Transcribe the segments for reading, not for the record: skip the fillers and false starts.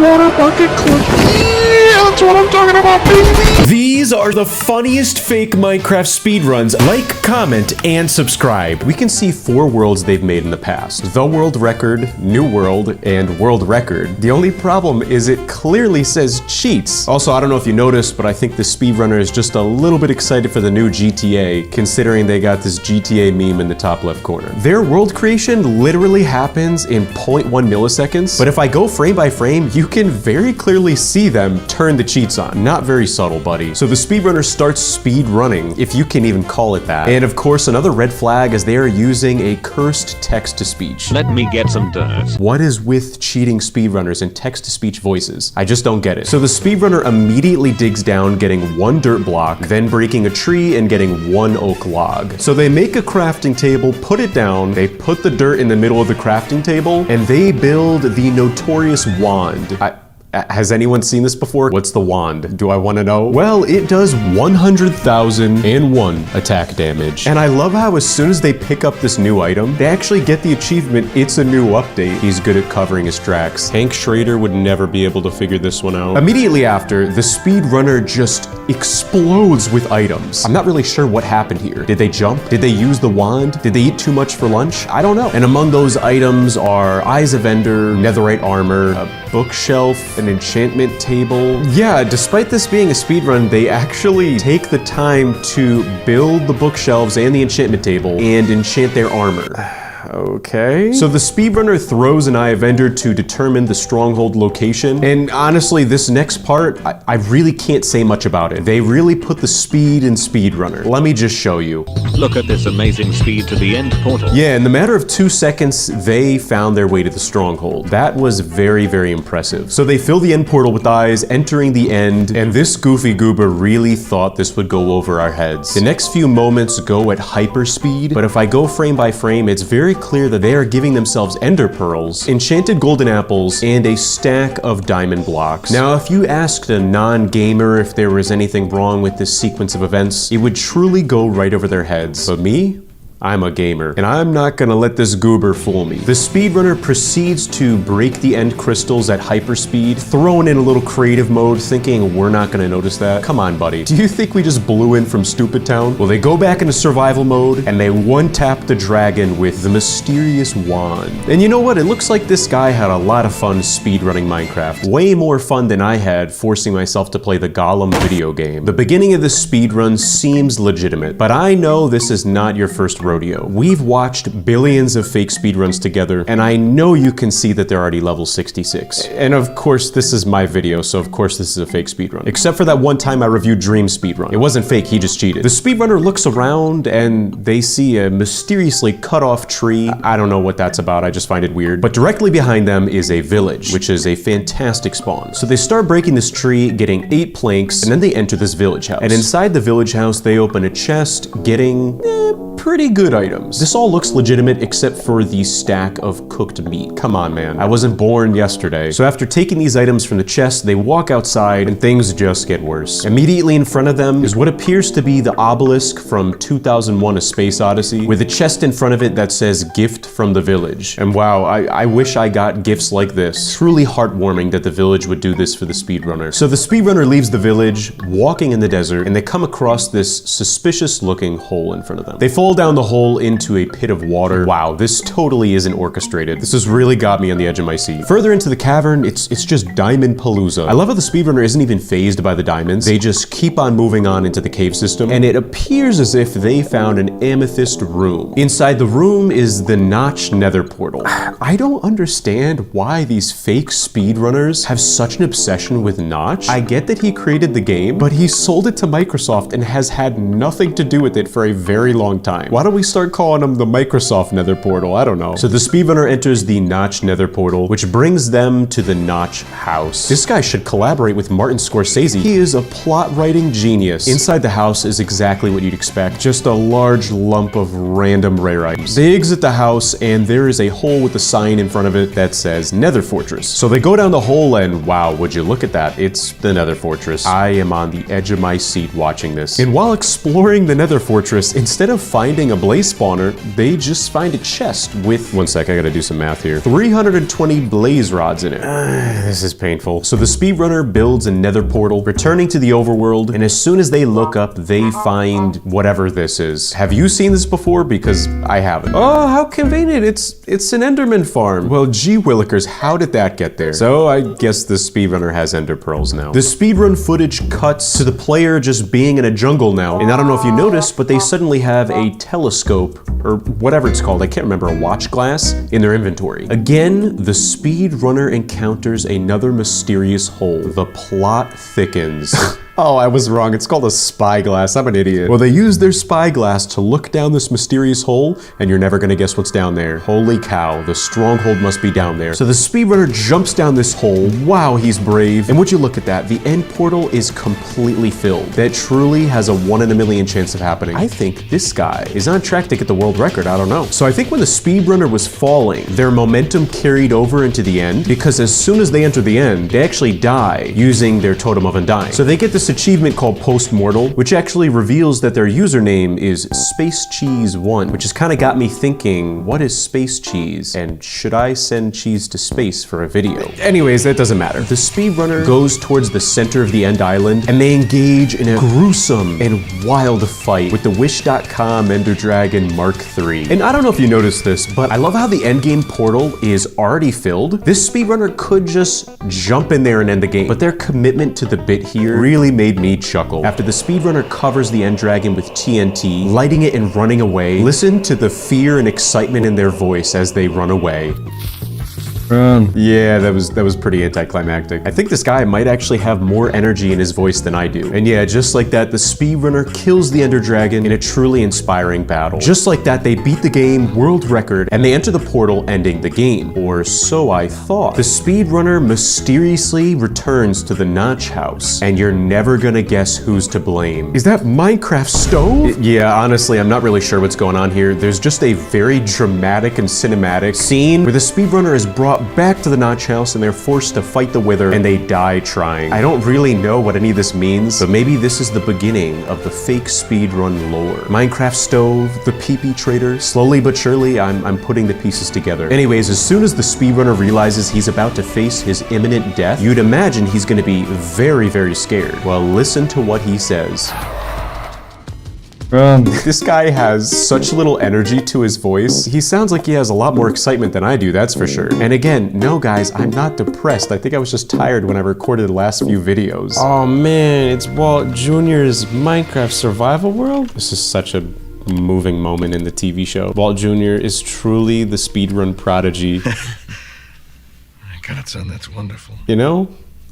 water bucket clip. That's what I'm talking about, baby! These are the funniest fake Minecraft speedruns. Like, comment, and subscribe. We can see 4 worlds they've made in the past. The world record, new world, and world record. The only problem is it clearly says cheats. Also, I don't know if you noticed, but I think the speedrunner is just a little bit excited for the new GTA, considering they got this GTA meme in the top left corner. Their world creation literally happens in 0.1 milliseconds, but if I go frame by frame, you can very clearly see them turn the cheats on. Not very subtle, buddy. So the speedrunner starts speed running, if you can even call it that. And of course, another red flag is they are using a cursed text-to-speech. Let me get some dirt. What is with cheating speedrunners and text-to-speech voices? I just don't get it. So the speedrunner immediately digs down, getting 1 dirt block, then breaking a tree and getting 1 oak log. So they make a crafting table, put it down, they put the dirt in the middle of the crafting table, and they build the notorious wand. Has anyone seen this before? What's the wand? Do I want to know? Well, it does 100,001 attack damage. And I love how as soon as they pick up this new item, they actually get the achievement, it's a new update. He's good at covering his tracks. Hank Schrader would never be able to figure this one out. Immediately after, the speedrunner just explodes with items. I'm not really sure what happened here. Did they jump? Did they use the wand? Did they eat too much for lunch? I don't know. And among those items are Eyes of Ender, netherite armor, a bookshelf, an enchantment table. Yeah, despite this being a speedrun, they actually take the time to build the bookshelves and the enchantment table and enchant their armor. Okay. So the speedrunner throws an Eye of Ender to determine the stronghold location. And honestly, this next part, I really can't say much about it. They really put the speed in speedrunner. Let me just show you. Look at this amazing speed to the end portal. Yeah, in the matter of 2 seconds, they found their way to the stronghold. That was very, very impressive. So they fill the end portal with eyes, entering the end, and this goofy goober really thought this would go over our heads. The next few moments go at hyper speed, but if I go frame by frame, it's very clear that they are giving themselves ender pearls, enchanted golden apples, and a stack of diamond blocks. Now, if you asked a non-gamer if there was anything wrong with this sequence of events, it would truly go right over their heads. But me? I'm a gamer, and I'm not gonna let this goober fool me. The speedrunner proceeds to break the end crystals at hyperspeed, throwing in a little creative mode, thinking we're not gonna notice that. Come on, buddy. Do you think we just blew in from Stupid Town? Well, they go back into survival mode, and they one-tap the dragon with the mysterious wand. And you know what? It looks like this guy had a lot of fun speedrunning Minecraft. Way more fun than I had forcing myself to play the Golem video game. The beginning of this speedrun seems legitimate, but I know this is not your first rodeo. We've watched billions of fake speedruns together, and I know you can see that they're already level 66. And of course, this is my video, so of course this is a fake speedrun. Except for that one time I reviewed Dream's speedrun. It wasn't fake, he just cheated. The speedrunner looks around and they see a mysteriously cut off tree. I don't know what that's about, I just find it weird. But directly behind them is a village, which is a fantastic spawn. So they start breaking this tree, getting 8 planks, and then they enter this village house. And inside the village house, they open a chest, getting pretty good items. This all looks legitimate except for the stack of cooked meat. Come on, man. I wasn't born yesterday. So after taking these items from the chest, they walk outside and things just get worse. Immediately in front of them is what appears to be the obelisk from 2001: A Space Odyssey, with a chest in front of it that says gift from the village. And wow, I wish I got gifts like this. Truly heartwarming that the village would do this for the speedrunner. So the speedrunner leaves the village, walking in the desert, and they come across this suspicious looking hole in front of them. They fall down the hole into a pit of water. Wow, this totally isn't orchestrated. This has really got me on the edge of my seat. Further into the cavern, it's just diamond palooza. I love how the speedrunner isn't even fazed by the diamonds. They just keep on moving on into the cave system, and it appears as if they found an amethyst room. Inside the room is the Notch nether portal. I don't understand why these fake speedrunners have such an obsession with Notch. I get that he created the game, but he sold it to Microsoft and has had nothing to do with it for a very long time. Why don't we start calling them the Microsoft nether portal? I don't know. So the speedrunner enters the Notch nether portal, which brings them to the Notch house. This guy should collaborate with Martin Scorsese. He is a plot writing genius. Inside the house is exactly what you'd expect. Just a large lump of random rare items. They exit the house and there is a hole with a sign in front of it that says Nether Fortress. So they go down the hole and wow, would you look at that? It's the Nether Fortress. I am on the edge of my seat watching this. And while exploring the Nether Fortress, instead of finding finding a blaze spawner, they just find a chest with, one sec, I gotta do some math here, 320 blaze rods in it. This is painful. So the speedrunner builds a nether portal, returning to the overworld, and as soon as they look up, they find whatever this is. Have you seen this before? Because I haven't. Oh, how convenient. It's an Enderman farm. Well, gee willikers, how did that get there? So I guess the speedrunner has ender pearls now. The speedrun footage cuts to the player just being in a jungle now. And I don't know if you noticed, but they suddenly have a telescope, or whatever it's called, I can't remember, a watch glass, in their inventory. Again, the speedrunner encounters another mysterious hole. The plot thickens. Oh, I was wrong. It's called a spyglass. I'm an idiot. Well, they use their spyglass to look down this mysterious hole, and you're never gonna guess what's down there. Holy cow, the stronghold must be down there. So the speedrunner jumps down this hole. Wow, he's brave. And would you look at that? The end portal is completely filled. That truly has a 1 in a million chance of happening. I think this guy is on track to get the world record. I don't know. So I think when the speedrunner was falling, their momentum carried over into the end, because as soon as they enter the end, they actually die using their totem of undying. So they get this achievement called Post-Mortal, which actually reveals that their username is Space Cheese 1, which has kind of got me thinking, what is Space Cheese? And should I send cheese to space for a video? Anyways, that doesn't matter. The speedrunner goes towards the center of the end island, and they engage in a gruesome and wild fight with the Wish.com Ender Dragon Mark III. And I don't know if you noticed this, but I love how the endgame portal is already filled. This speedrunner could just jump in there and end the game, but their commitment to the bit here really made me chuckle. After the speedrunner covers the end dragon with TNT, lighting it and running away, listen to the fear and excitement in their voice as they run away. Run. Yeah, that was pretty anticlimactic. I think this guy might actually have more energy in his voice than I do. And yeah, just like that, the speedrunner kills the Ender Dragon in a truly inspiring battle. Just like that, they beat the game world record, and they enter the portal, ending the game. Or so I thought. The speedrunner mysteriously returns to the Notch house, and you're never gonna guess who's to blame. Is that Minecraft stove? Yeah, honestly, I'm not really sure what's going on here. There's just a very dramatic and cinematic scene where the speedrunner is brought back to the Notch house and they're forced to fight the Wither, and they die trying. I don't really know what any of this means, but maybe this is the beginning of the fake speedrun lore. Minecraft stove, the PP trader, slowly but surely I'm putting the pieces together. Anyways, as soon as the speedrunner realizes he's about to face his imminent death, you'd imagine he's gonna be very, very scared. Well, listen to what he says. Run. This guy has such little energy to his voice. He sounds like he has a lot more excitement than I do, that's for sure. And again, no guys, I'm not depressed. I think I was just tired when I recorded the last few videos. Oh man, it's Walt Jr.'s Minecraft survival world? This is such a moving moment in the TV show. Walt Jr. is truly the speedrun prodigy. God, son, that's wonderful. You know?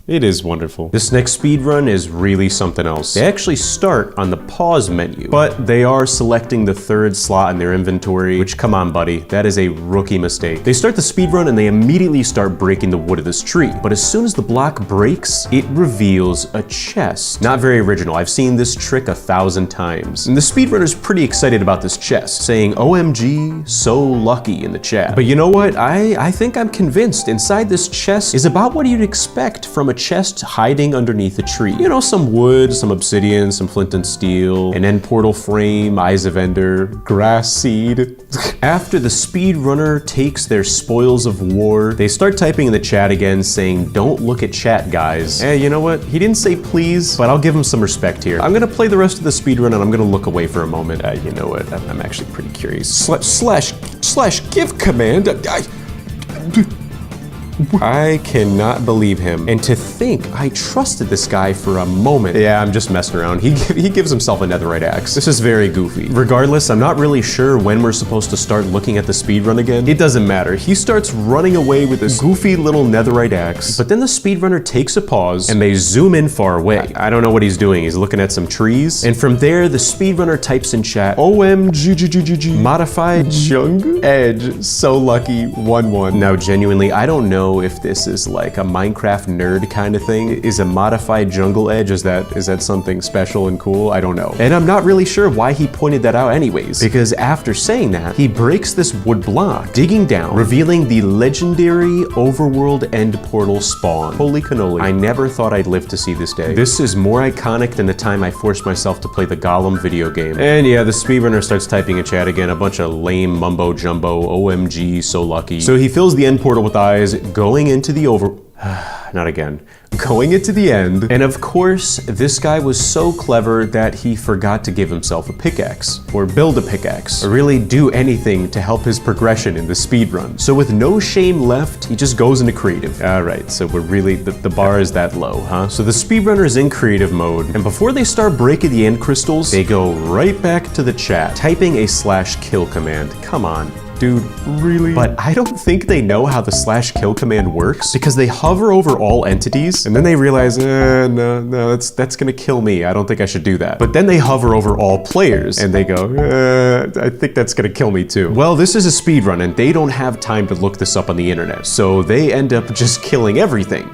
It is wonderful. This next speedrun is really something else. They actually start on the pause menu, but they are selecting the third slot in their inventory, which, come on buddy, that is a rookie mistake. They start the speedrun and they immediately start breaking the wood of this tree, but as soon as the block breaks, it reveals a chest. Not very original, I've seen this trick 1,000 times. And the speedrunner's pretty excited about this chest, saying OMG, so lucky in the chat. But you know what, I think I'm convinced inside this chest is about what you'd expect from a chest hiding underneath a tree. You know, some wood, some obsidian, some flint and steel, an end portal frame, eyes of ender, grass seed. After the speedrunner takes their spoils of war, they start typing in the chat again saying, don't look at chat, guys. Hey, you know what? He didn't say please, but I'll give him some respect here. I'm gonna play the rest of the speedrun and I'm gonna look away for a moment. You know what? I'm actually pretty curious. Slash give command. I cannot believe him. And to think I trusted this guy for a moment. Yeah, I'm just messing around. He gives himself a netherite axe. This is very goofy. Regardless, I'm not really sure when we're supposed to start looking at the speedrun again. It doesn't matter. He starts running away with this goofy little netherite axe, but then the speedrunner takes a pause and they zoom in far away. I don't know what he's doing. He's looking at some trees. And from there, the speedrunner types in chat, OMG, modified Jung Edge, so lucky, 1-1. Now, genuinely, I don't know know if this is like a Minecraft nerd kind of thing. Is a modified jungle edge, is that something special and cool? I don't know. And I'm not really sure why he pointed that out anyways, because after saying that, he breaks this wood block, digging down, revealing the legendary overworld end portal spawn. Holy cannoli. I never thought I'd live to see this day. This is more iconic than the time I forced myself to play the Gollum video game. And yeah, the speedrunner starts typing in chat again, a bunch of lame mumbo jumbo, OMG, so lucky. So he fills the end portal with eyes, going into the not again. Going into the end, and of course, this guy was so clever that he forgot to give himself a pickaxe, or build a pickaxe, or really do anything to help his progression in the speedrun. So with no shame left, he just goes into creative. Alright, so we're really, the bar is that low, huh? So the speedrunner is in creative mode, and before they start breaking the end crystals, they go right back to the chat, typing a /kill command. Come on. Dude, really? But I don't think they know how the /kill command works, because they hover over all entities and then they realize, no, that's gonna kill me. I don't think I should do that. But then they hover over all players and they go, I think that's gonna kill me too. Well, this is a speedrun and they don't have time to look this up on the internet, so they end up just killing everything,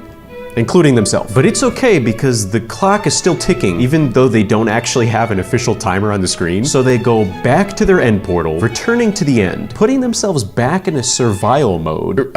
including themselves. But it's okay because the clock is still ticking, even though they don't actually have an official timer on the screen. So they go back to their end portal, returning to the end, putting themselves back in a survival mode.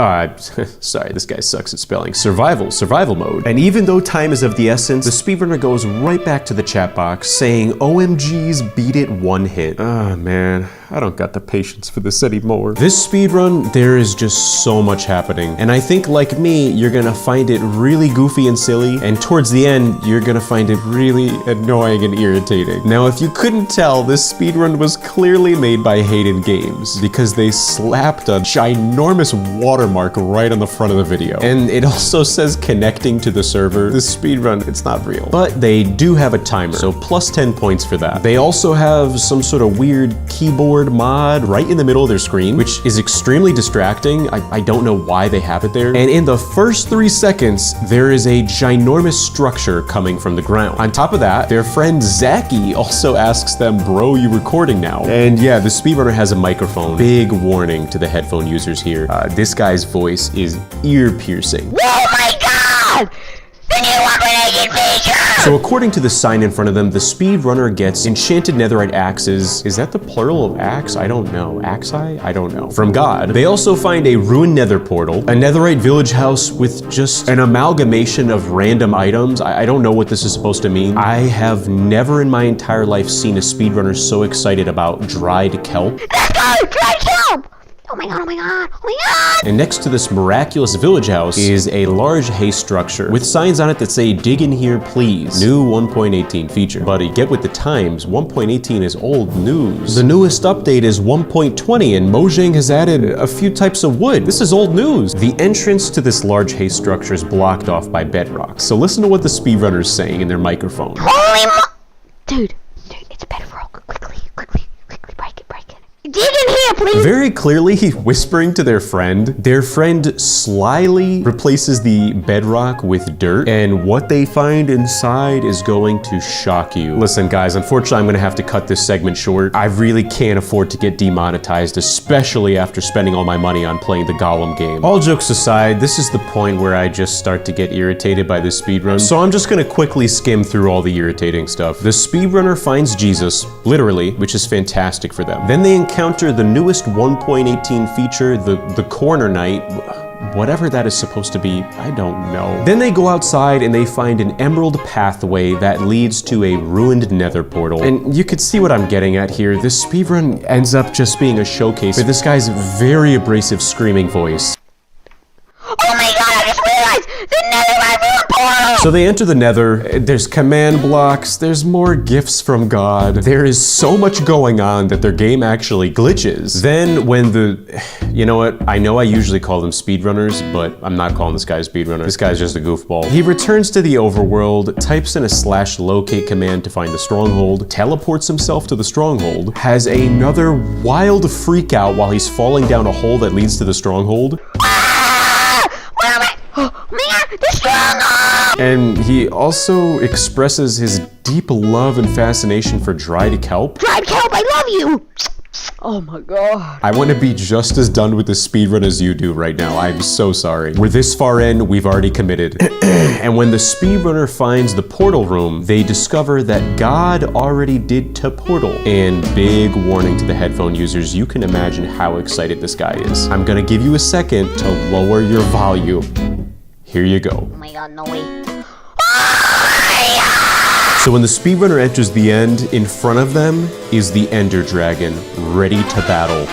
Sorry, this guy sucks at spelling. Survival mode. And even though time is of the essence, the speedrunner goes right back to the chat box saying, OMGs, beat it one hit. Ah, man, I don't got the patience for this anymore. This speedrun, there is just so much happening. And I think like me, you're gonna find it really goofy and silly, and towards the end, you're gonna find it really annoying and irritating. Now, if you couldn't tell, this speedrun was clearly made by Hayden Games, because they slapped a ginormous watermark right on the front of the video. And it also says connecting to the server. This speedrun, it's not real. But they do have a timer, so plus 10 points for that. They also have some sort of weird keyboard mod right in the middle of their screen, which is extremely distracting. I don't know why they have it there. And in the first 3 seconds, there is a ginormous structure coming from the ground. On top of that, their friend Zachy also asks them, bro, you recording now? And yeah, the speedrunner has a microphone. Big warning to the headphone users here. This guy's voice is ear-piercing. Oh my god! The new upgraded feature! So according to the sign in front of them, the speedrunner gets enchanted netherite axes. Is that the plural of axe? I don't know. Axi? I don't know. From God. They also find a ruined nether portal, a netherite village house with just an amalgamation of random items. I don't know what this is supposed to mean. I have never in my entire life seen a speedrunner so excited about dried kelp. Let's go! Dried kelp! Oh my god, oh my god, oh my god! And next to this miraculous village house is a large hay structure with signs on it that say, dig in here please. New 1.18 feature. Buddy, get with the times. 1.18 is old news. The newest update is 1.20 and Mojang has added a few types of wood. This is old news. The entrance to this large hay structure is blocked off by bedrock. So listen to what the speedrunner is saying in their microphone. Holy Dude, it's bedrock. Quickly, break it. Dig in here, please! Very clearly whispering to their friend. Their friend slyly replaces the bedrock with dirt, and what they find inside is going to shock you. Listen, guys, unfortunately, I'm gonna have to cut this segment short. I really can't afford to get demonetized, especially after spending all my money on playing the Gollum game. All jokes aside, this is the point where I just start to get irritated by this speedrun, so I'm just gonna quickly skim through all the irritating stuff. The speedrunner finds Jesus, literally, which is fantastic for them. Then they encounter the newest 1.18 feature, the corner night. Whatever that is supposed to be, I don't know. Then they go outside and they find an emerald pathway that leads to a ruined nether portal. And you could see what I'm getting at here. This speedrun ends up just being a showcase for this guy's very abrasive screaming voice. Oh my god, I just realized! The netherite portal! So they enter the nether, there's command blocks, there's more gifts from God. There is so much going on that their game actually glitches. Then when you know what, I know I usually call them speedrunners, but I'm not calling this guy a speedrunner. This guy's just a goofball. He returns to the overworld, types in a /locate command to find the stronghold, teleports himself to the stronghold, has another wild freak out while he's falling down a hole that leads to the stronghold. Where am I? Oh man, the stronghold! And he also expresses his deep love and fascination for dried kelp. Dried kelp, I love you! Oh my god. I want to be just as done with the speedrun as you do right now. I'm so sorry. We're this far in, we've already committed. And when the speedrunner finds the portal room, they discover that God already did to portal. And big warning to the headphone users, you can imagine how excited this guy is. I'm gonna give you a second to lower your volume. Here you go. Oh my god, no way. So when the speedrunner enters the end, in front of them is the Ender Dragon, ready to battle.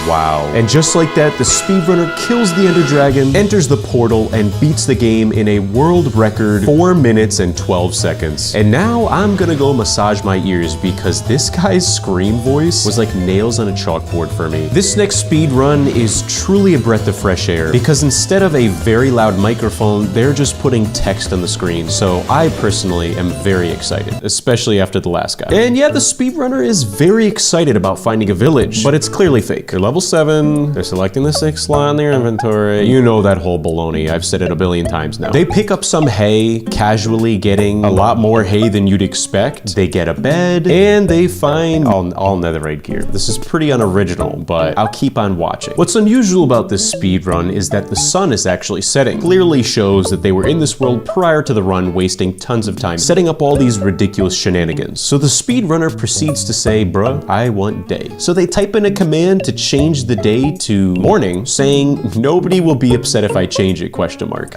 Wow. And just like that, the speedrunner kills the Ender Dragon, enters the portal, and beats the game in a world record 4 minutes and 12 seconds. And now I'm gonna go massage my ears because this guy's scream voice was like nails on a chalkboard for me. This next speedrun is truly a breath of fresh air because instead of a very loud microphone, they're just putting text on the screen. So I personally am very excited, especially after the last guy. And yeah, the speedrunner is very excited about finding a village, but it's clearly fake. They're level 7, they're selecting the 6th slot in their inventory. You know that whole baloney, I've said it a billion times now. They pick up some hay, casually getting a lot more hay than you'd expect. They get a bed, and they find all netherite gear. This is pretty unoriginal, but I'll keep on watching. What's unusual about this speedrun is that the sun is actually setting. Clearly shows that they were in this world prior to the run, wasting tons of time setting up all these ridiculous shenanigans. So the speedrunner proceeds to say, bruh, I want day. So they type in a command to change the day to morning, saying nobody will be upset if I change it, question mark.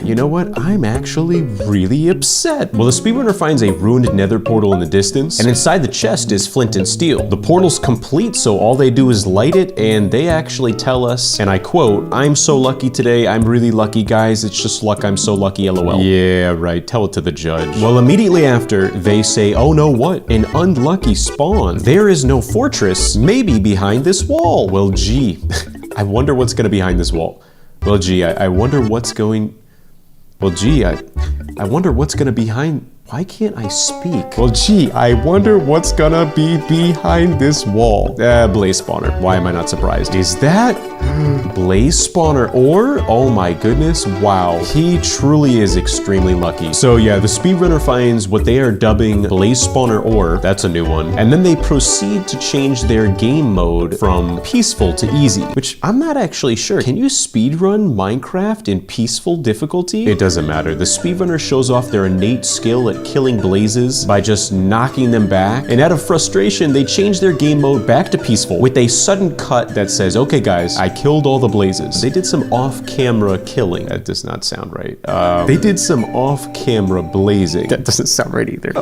You know what? I'm actually really upset. Well, the speedrunner finds a ruined nether portal in the distance, and inside the chest is flint and steel. The portal's complete, so all they do is light it, and they actually tell us, and I quote, I'm so lucky today, I'm really lucky, guys, it's just luck, I'm so lucky, lol. Yeah, right, tell it to the judge. Well, immediately after, they say, oh no, what? An unlucky spawn. There is no fortress, maybe behind this wall. Well, gee, I wonder what's gonna be behind this wall. Well, gee, I wonder what's going... Well, gee, I wonder what's gonna be behind... Why can't I speak? Well, gee, I wonder what's gonna be behind this wall. Blaze spawner. Why am I not surprised? Is that Blaze spawner ore? Oh my goodness, wow. He truly is extremely lucky. So yeah, the speedrunner finds what they are dubbing Blaze spawner ore. That's a new one. And then they proceed to change their game mode from peaceful to easy, which I'm not actually sure. Can you speedrun Minecraft in peaceful difficulty? It doesn't matter. The speedrunner shows off their innate skill at killing blazes by just knocking them back, and out of frustration they change their game mode back to peaceful with a sudden cut that says, okay guys, I killed all the blazes. They did some off-camera killing. That does not sound right. They did some off-camera blazing. That doesn't sound right either.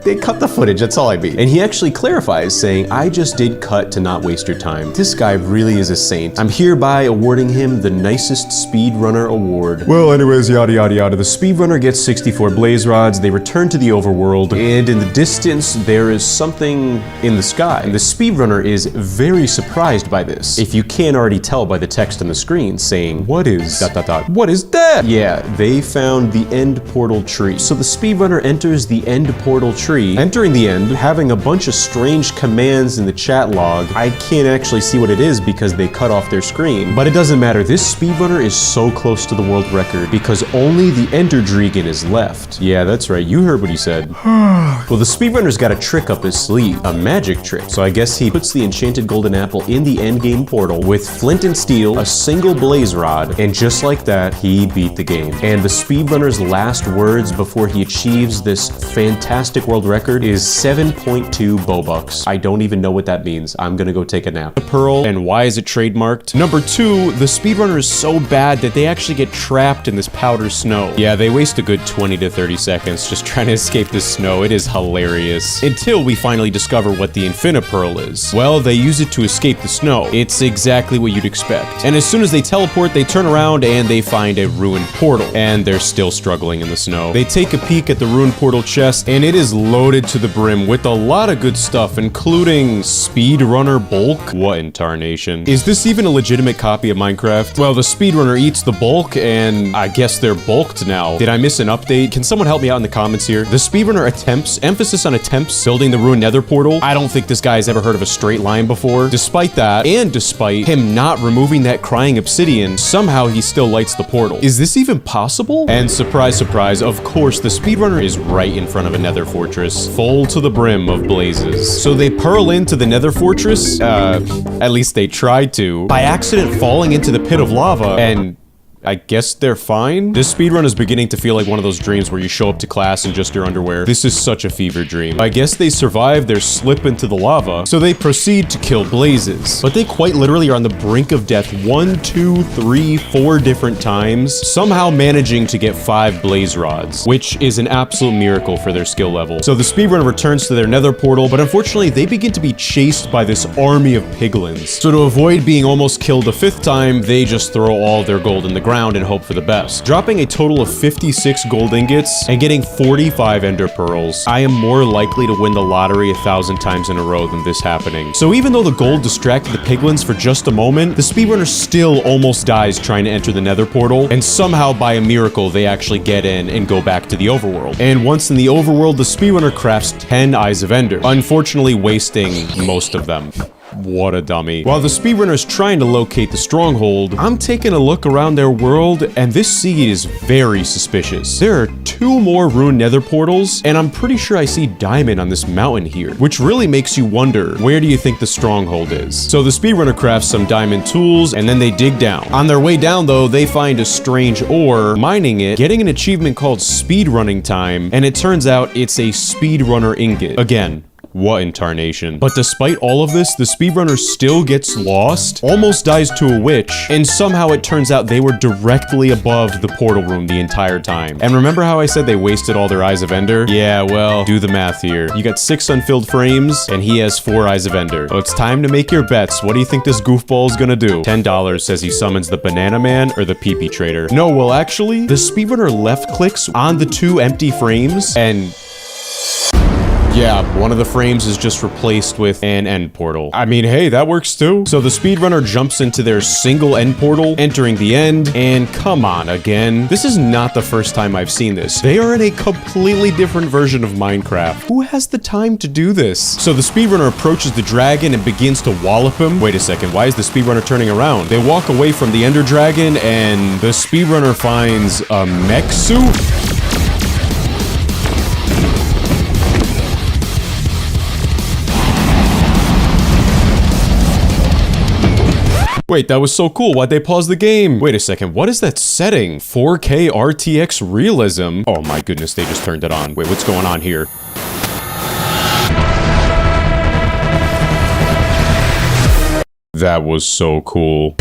They cut the footage, that's all I mean. And he actually clarifies, saying, I just did cut to not waste your time. This guy really is a saint. I'm hereby awarding him the nicest speedrunner award. Well, anyways, yada yada yada. The speedrunner gets 64 blaze rods, they return to the overworld, and in the distance, there is something in the sky. And the speedrunner is very surprised by this, if you can't already tell by the text on the screen, saying, what is... ... What is that? Yeah, they found the end portal tree. So the speedrunner enters the end portal tree, entering the end, having a bunch of strange commands in the chat log. I can't actually see what it is because they cut off their screen, but it doesn't matter. This speedrunner is so close to the world record because only the Ender Dragon is left. Yeah, that's right. You heard what he said. Well, the speedrunner's got a trick up his sleeve, a magic trick. So I guess he puts the enchanted golden apple in the endgame portal with flint and steel, a single blaze rod, and just like that, he beat the game. And the speedrunner's last words before he achieves this fantastic world record is 7.2 Bobucks. I don't even know what that means. I'm gonna go take a nap. The pearl, and why is it trademarked? Number 2, the speedrunner is so bad that they actually get trapped in this powder snow. Yeah, they waste a good 20 to 30 seconds just trying to escape the snow. It is hilarious. Until we finally discover what the Infinite Pearl is. Well, they use it to escape the snow. It's exactly what you'd expect. And as soon as they teleport, they turn around and they find a ruined portal. And they're still struggling in the snow. They take a peek at the ruined portal chest, and it is loaded to the brim with a lot of good stuff, including speedrunner bulk. What in tarnation? Is this even a legitimate copy of Minecraft? Well, the speedrunner eats the bulk, and I guess they're bulked now. Did I miss an update? Can someone help me out in the comments here? The speedrunner attempts, emphasis on attempts, building the ruined nether portal. I don't think this guy's ever heard of a straight line before. Despite that, and despite him not removing that crying obsidian, somehow he still lights the portal. Is this even possible? And surprise, surprise, of course, the speedrunner is right in front of a nether fortress. fortress full to the brim of blazes. So they pearl into the nether fortress, at least they tried to, by accident falling into the pit of lava, and I guess they're fine? This speedrun is beginning to feel like one of those dreams where you show up to class in just your underwear. This is such a fever dream. I guess they survive their slip into the lava, so they proceed to kill blazes. But they quite literally are on the brink of death 1, 2, 3, 4 different times, somehow managing to get 5 blaze rods, which is an absolute miracle for their skill level. So the speedrunner returns to their nether portal, but unfortunately they begin to be chased by this army of piglins. So to avoid being almost killed a 5th time, they just throw all their gold in the ground and hope for the best. Dropping a total of 56 gold ingots and getting 45 ender pearls, I am more likely to win the lottery 1,000 times in a row than this happening. So even though the gold distracted the piglins for just a moment, the speedrunner still almost dies trying to enter the nether portal, and somehow by a miracle they actually get in and go back to the overworld. And once in the overworld, the speedrunner crafts 10 eyes of ender, unfortunately wasting most of them. What a dummy. While the speedrunner is trying to locate the stronghold, I'm taking a look around their world, and this seed is very suspicious. There are 2 more ruined nether portals, and I'm pretty sure I see diamond on this mountain here, which really makes you wonder, where do you think the stronghold is? So the speedrunner crafts some diamond tools, and then they dig down. On their way down, though, they find a strange ore, mining it, getting an achievement called speedrunning time, and it turns out it's a speedrunner ingot. Again, what in tarnation? But despite all of this, the speedrunner still gets lost, almost dies to a witch, and somehow it turns out they were directly above the portal room the entire time. And remember how I said they wasted all their eyes of ender? Yeah, well, do the math here. You got 6 unfilled frames, and he has 4 eyes of ender. So it's time to make your bets. What do you think this goofball is gonna do? $10 says he summons the banana man or the pee-pee trader. No, well actually, the speedrunner left clicks on the 2 empty frames, and yeah, one of the frames is just replaced with an end portal. I mean, hey, that works too. So the speedrunner jumps into their single end portal, entering the end, and come on again. This is not the first time I've seen this. They are in a completely different version of Minecraft. Who has the time to do this? So the speedrunner approaches the dragon and begins to wallop him. Wait a second, why is the speedrunner turning around? They walk away from the ender dragon, and the speedrunner finds a mech suit? Wait, that was so cool. Why'd they pause the game? Wait a second, what is that setting? 4K RTX realism? Oh my goodness, they just turned it on. Wait, what's going on here? That was so cool.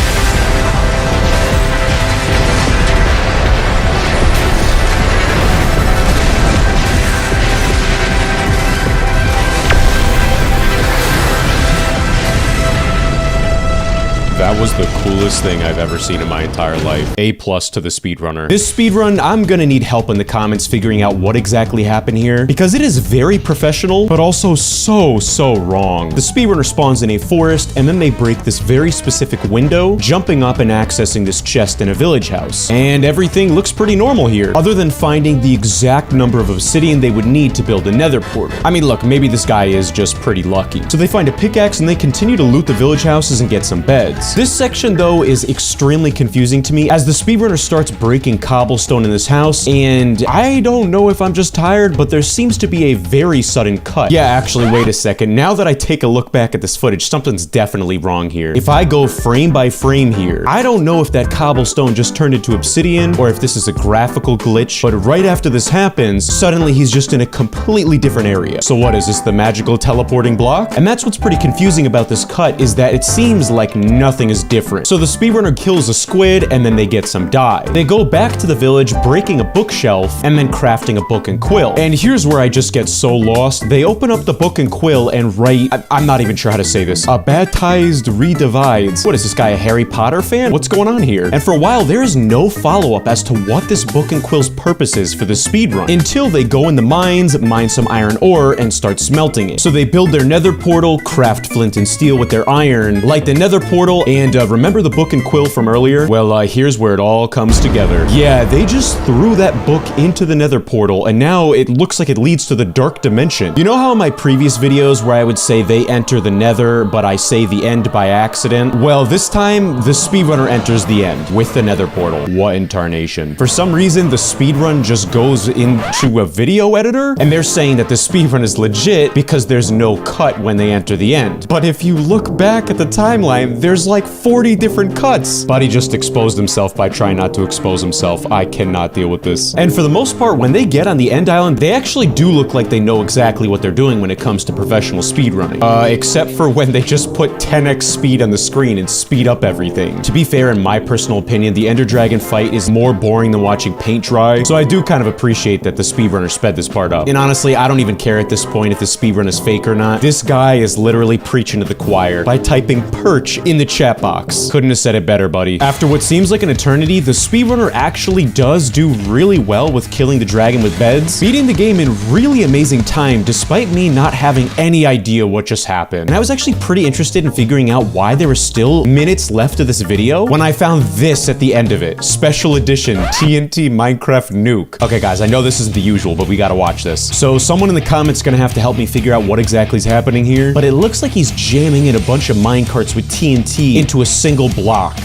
That was the coolest thing I've ever seen in my entire life. A+ to the speedrunner. This speedrun, I'm gonna need help in the comments figuring out what exactly happened here, because it is very professional, but also so wrong. The speedrunner spawns in a forest, and then they break this very specific window, jumping up and accessing this chest in a village house. And everything looks pretty normal here, other than finding the exact number of obsidian they would need to build a nether portal. I mean, look, maybe this guy is just pretty lucky. So they find a pickaxe, and they continue to loot the village houses and get some beds. This section, though, is extremely confusing to me as the speedrunner starts breaking cobblestone in this house, and I don't know if I'm just tired, but there seems to be a very sudden cut. Yeah, actually, wait a second. Now that I take a look back at this footage, something's definitely wrong here. If I go frame by frame here, I don't know if that cobblestone just turned into obsidian or if this is a graphical glitch, but right after this happens, suddenly he's just in a completely different area. So what is this, the magical teleporting block? And that's what's pretty confusing about this cut, is that it seems like nothing is different. So the speedrunner kills a squid, and then they get some dye. They go back to the village, breaking a bookshelf, and then crafting a book and quill. And here's where I just get so lost. They open up the book and quill and write, I'm not even sure how to say this, a baptized redivides. What is this guy, a Harry Potter fan? What's going on here? And for a while, there is no follow-up as to what this book and quill's purpose is for the speedrun, until they go in the mines, mine some iron ore, and start smelting it. So they build their nether portal, craft flint and steel with their iron, light the nether portal, and And remember the book and quill from earlier? Well, here's where it all comes together. Yeah, they just threw that book into the nether portal, and now it looks like it leads to the dark dimension. You know how in my previous videos where I would say they enter the nether, but I say the end by accident? Well, this time, the speedrunner enters the end with the nether portal. What in tarnation? For some reason, the speedrun just goes into a video editor, and they're saying that the speedrun is legit because there's no cut when they enter the end. But if you look back at the timeline, there's like 40 different cuts. Buddy just exposed himself by trying not to expose himself. I cannot deal with this. And for the most part, when they get on the end island, they actually do look like they know exactly what they're doing when it comes to professional speedrunning. Except for when they just put 10x speed on the screen and speed up everything. To be fair, in my personal opinion, the Ender Dragon fight is more boring than watching paint dry, so I do kind of appreciate that the speedrunner sped this part up. And honestly, I don't even care at this point if the speedrun is fake or not. This guy is literally preaching to the choir by typing perch in the chat box. Couldn't have said it better, buddy. After what seems like an eternity, the speedrunner actually does do really well with killing the dragon with beds, beating the game in really amazing time despite me not having any idea what just happened. And I was actually pretty interested in figuring out why there were still minutes left of this video when I found this at the end of it. Special edition TNT Minecraft Nuke. Okay guys, I know this isn't the usual, but we gotta watch this. So someone in the comments is gonna have to help me figure out what exactly is happening here, but it looks like he's jamming in a bunch of minecarts with TNT into a single block.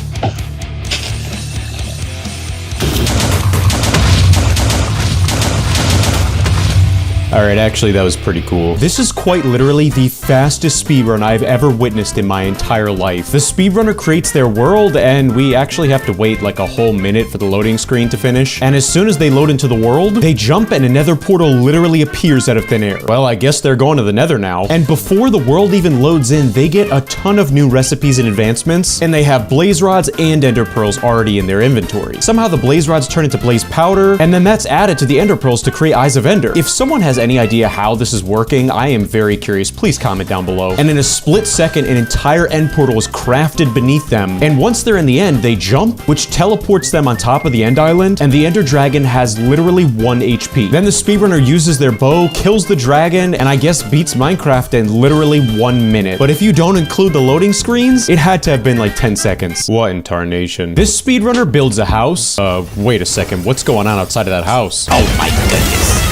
Alright, actually that was pretty cool. This is quite literally the fastest speedrun I've ever witnessed in my entire life. The speedrunner creates their world, and we actually have to wait like a whole minute for the loading screen to finish. And as soon as they load into the world, they jump and a nether portal literally appears out of thin air. Well, I guess they're going to the nether now. And before the world even loads in, they get a ton of new recipes and advancements, and they have blaze rods and ender pearls already in their inventory. Somehow the blaze rods turn into blaze powder, and then that's added to the ender pearls to create eyes of ender. If someone has any idea how this is working, I am very curious. Please comment down below. And in a split second, an entire end portal is crafted beneath them. And once they're in the end, they jump, which teleports them on top of the end island, and the ender dragon has literally 1 HP. Then the speedrunner uses their bow, kills the dragon, and I guess beats Minecraft in literally 1 minute. But if you don't include the loading screens, it had to have been like 10 seconds. What in tarnation? This speedrunner builds a house. Wait a second. What's going on outside of that house? Oh my goodness.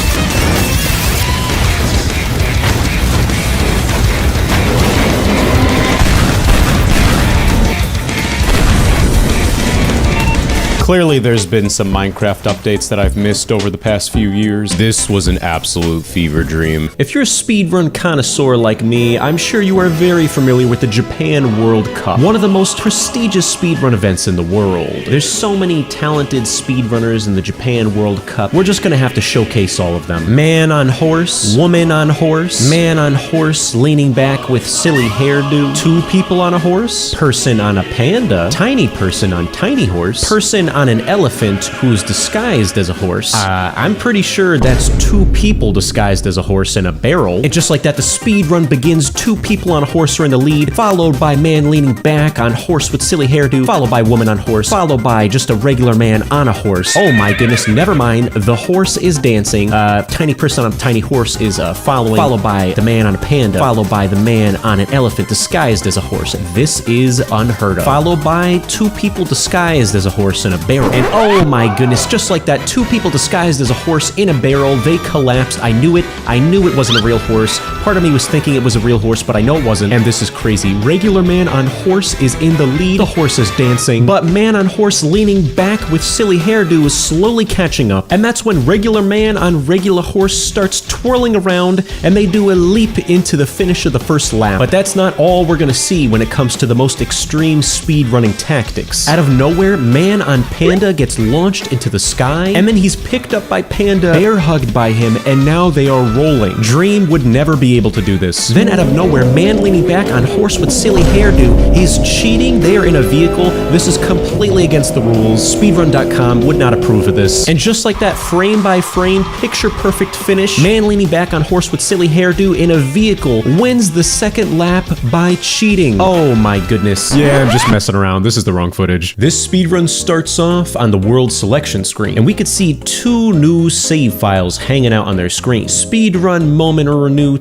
Clearly, there's been some Minecraft updates that I've missed over the past few years. This was an absolute fever dream. If you're a speedrun connoisseur like me, I'm sure you are very familiar with the Japan World Cup, one of the most prestigious speedrun events in the world. There's so many talented speedrunners in the Japan World Cup, we're just gonna have to showcase all of them. Man on horse, woman on horse, man on horse leaning back with silly hairdo, 2 people on a horse, person on a panda, tiny person on tiny horse, person on an elephant who's disguised as a horse. I'm pretty sure that's 2 people disguised as a horse in a barrel. And just like that, the speed run begins. 2 people on a horse are in the lead, followed by man leaning back on horse with silly hairdo, followed by woman on horse, followed by just a regular man on a horse. Oh my goodness, never mind. The horse is dancing. Tiny person on a tiny horse is following, followed by the man on a panda, followed by the man on an elephant disguised as a horse. This is unheard of. Followed by 2 people disguised as a horse in a barrel. And oh my goodness, just like that, 2 people disguised as a horse in a barrel, they collapsed. I knew it wasn't a real horse. Part of me was thinking it was a real horse, but I know it wasn't, and this is crazy. Regular man on horse is in the lead, the horse is dancing, but man on horse leaning back with silly hairdo is slowly catching up, and that's when regular man on regular horse starts twirling around, and they do a leap into the finish of the first lap. But that's not all we're gonna see when it comes to the most extreme speed running tactics. Out of nowhere, man on panda gets launched into the sky, and then he's picked up by panda, bear hugged by him, and now they are rolling. Dream would never be able to do this. Then out of nowhere, man leaning back on horse with silly hairdo, he's cheating. They are in a vehicle. This is completely against the rules. Speedrun.com would not approve of this. And just like that, frame by frame, picture perfect finish, man leaning back on horse with silly hairdo in a vehicle wins the second lap by cheating. Oh my goodness. Yeah, I'm just messing around. This is the wrong footage. This speedrun starts off on the world selection screen, and we could see 2 new save files hanging out on their screen. Speedrun moment or renew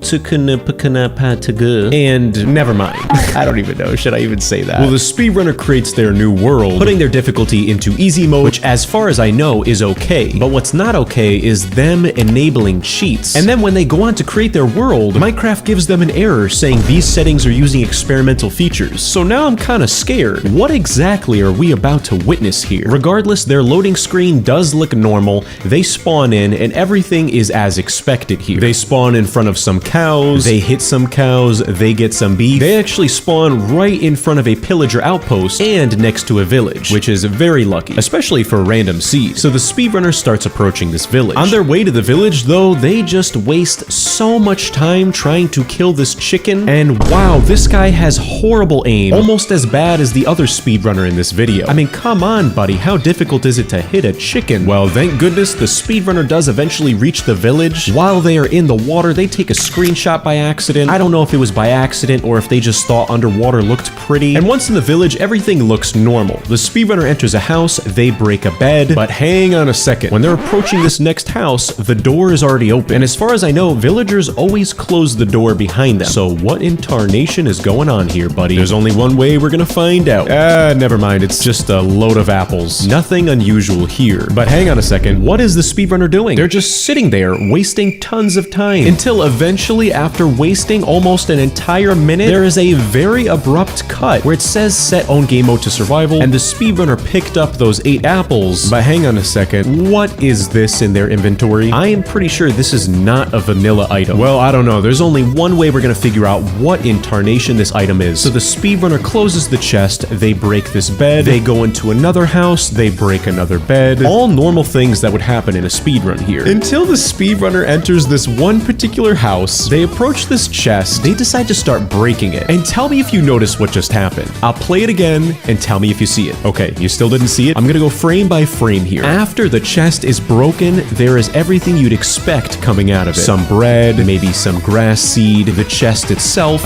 and never mind. I don't even know. Should I even say that? Well, the speedrunner creates their new world, putting their difficulty into easy mode, which as far as I know is okay. But what's not okay is them enabling cheats. And then when they go on to create their world, Minecraft gives them an error saying these settings are using experimental features. So now I'm kind of scared. What exactly are we about to witness here? Regardless, their loading screen does look normal. They spawn in and everything is as expected here. They spawn in front of some cows, they hit some cows, they get some beef. They actually spawn right in front of a pillager outpost and next to a village, which is very lucky, especially for a random seed. So the speedrunner starts approaching this village. On their way to the village though, they just waste so much time trying to kill this chicken, and wow, this guy has horrible aim, almost as bad as the other speedrunner in this video. I mean, come on buddy, how difficult is it to hit a chicken? Well, thank goodness the speedrunner does eventually reach the village. While they are in the water, they take a screenshot by accident. I don't know if it was by accident or if they just thought underwater looked pretty. And once in the village, everything looks normal. The speedrunner enters a house, they break a bed, but hang on a second. When they're approaching this next house, the door is already open. And as far as I know, villagers always close the door behind them. So what in tarnation is going on here, buddy? There's only one way we're gonna find out. Never mind. It's just a load of apples. Nothing unusual here. But hang on a second. What is the speedrunner doing? They're just sitting there, wasting tons of time. Until eventually, after wasting almost an entire minute, there is a very abrupt cut where it says set own game mode to survival, and the speedrunner picked up those 8 apples. But hang on a second. What is this in their inventory? I am pretty sure this is not a vanilla item. Well, I don't know. There's only one way we're gonna figure out what in tarnation this item is. So the speedrunner closes the chest, they break this bed, they go into another house, they break another bed. All normal things that would happen in a speedrun here. Until the speedrunner enters this one particular house, they approach this chest, they decide to start breaking it. And tell me if you notice what just happened. I'll play it again and tell me if you see it. Okay, you still didn't see it? I'm gonna go frame by frame here. After the chest is broken, there is everything you'd expect coming out of it. Some bread, maybe some grass seed, the chest itself.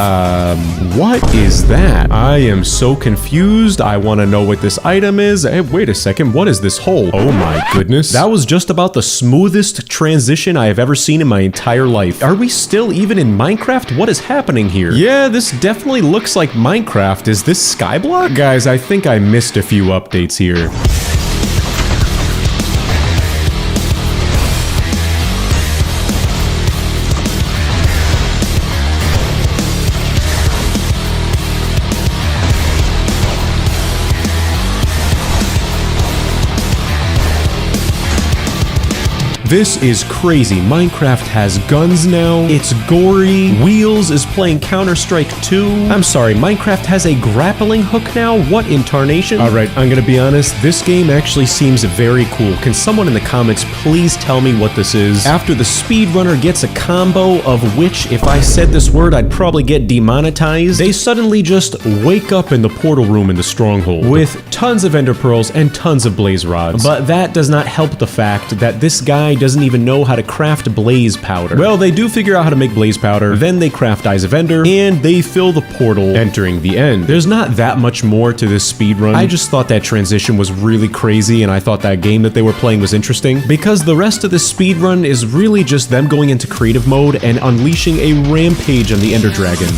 What is that? I am so confused. I want to know what this item is. Hey, wait a second. What is this hole? Oh my goodness. That was just about the smoothest transition I have ever seen in my entire life. Are we still even in Minecraft? What is happening here? Yeah, this definitely looks like Minecraft. Is this Skyblock? Guys, I think I missed a few updates here. This is crazy. Minecraft has guns now. It's gory. Wheels is playing Counter-Strike 2. I'm sorry, Minecraft has a grappling hook now? What in tarnation? Alright, I'm gonna be honest. This game actually seems very cool. Can someone in the comments please tell me what this is? After the speedrunner gets a combo of which, if I said this word, I'd probably get demonetized, they suddenly just wake up in the portal room in the stronghold with tons of ender pearls and tons of blaze rods. But that does not help the fact that this guy doesn't even know how to craft blaze powder. Well, they do figure out how to make blaze powder, then they craft Eyes of Ender, and they fill the portal, entering the end. There's not that much more to this speedrun. I just thought that transition was really crazy, and I thought that game that they were playing was interesting, because the rest of the speedrun is really just them going into creative mode and unleashing a rampage on the Ender Dragon.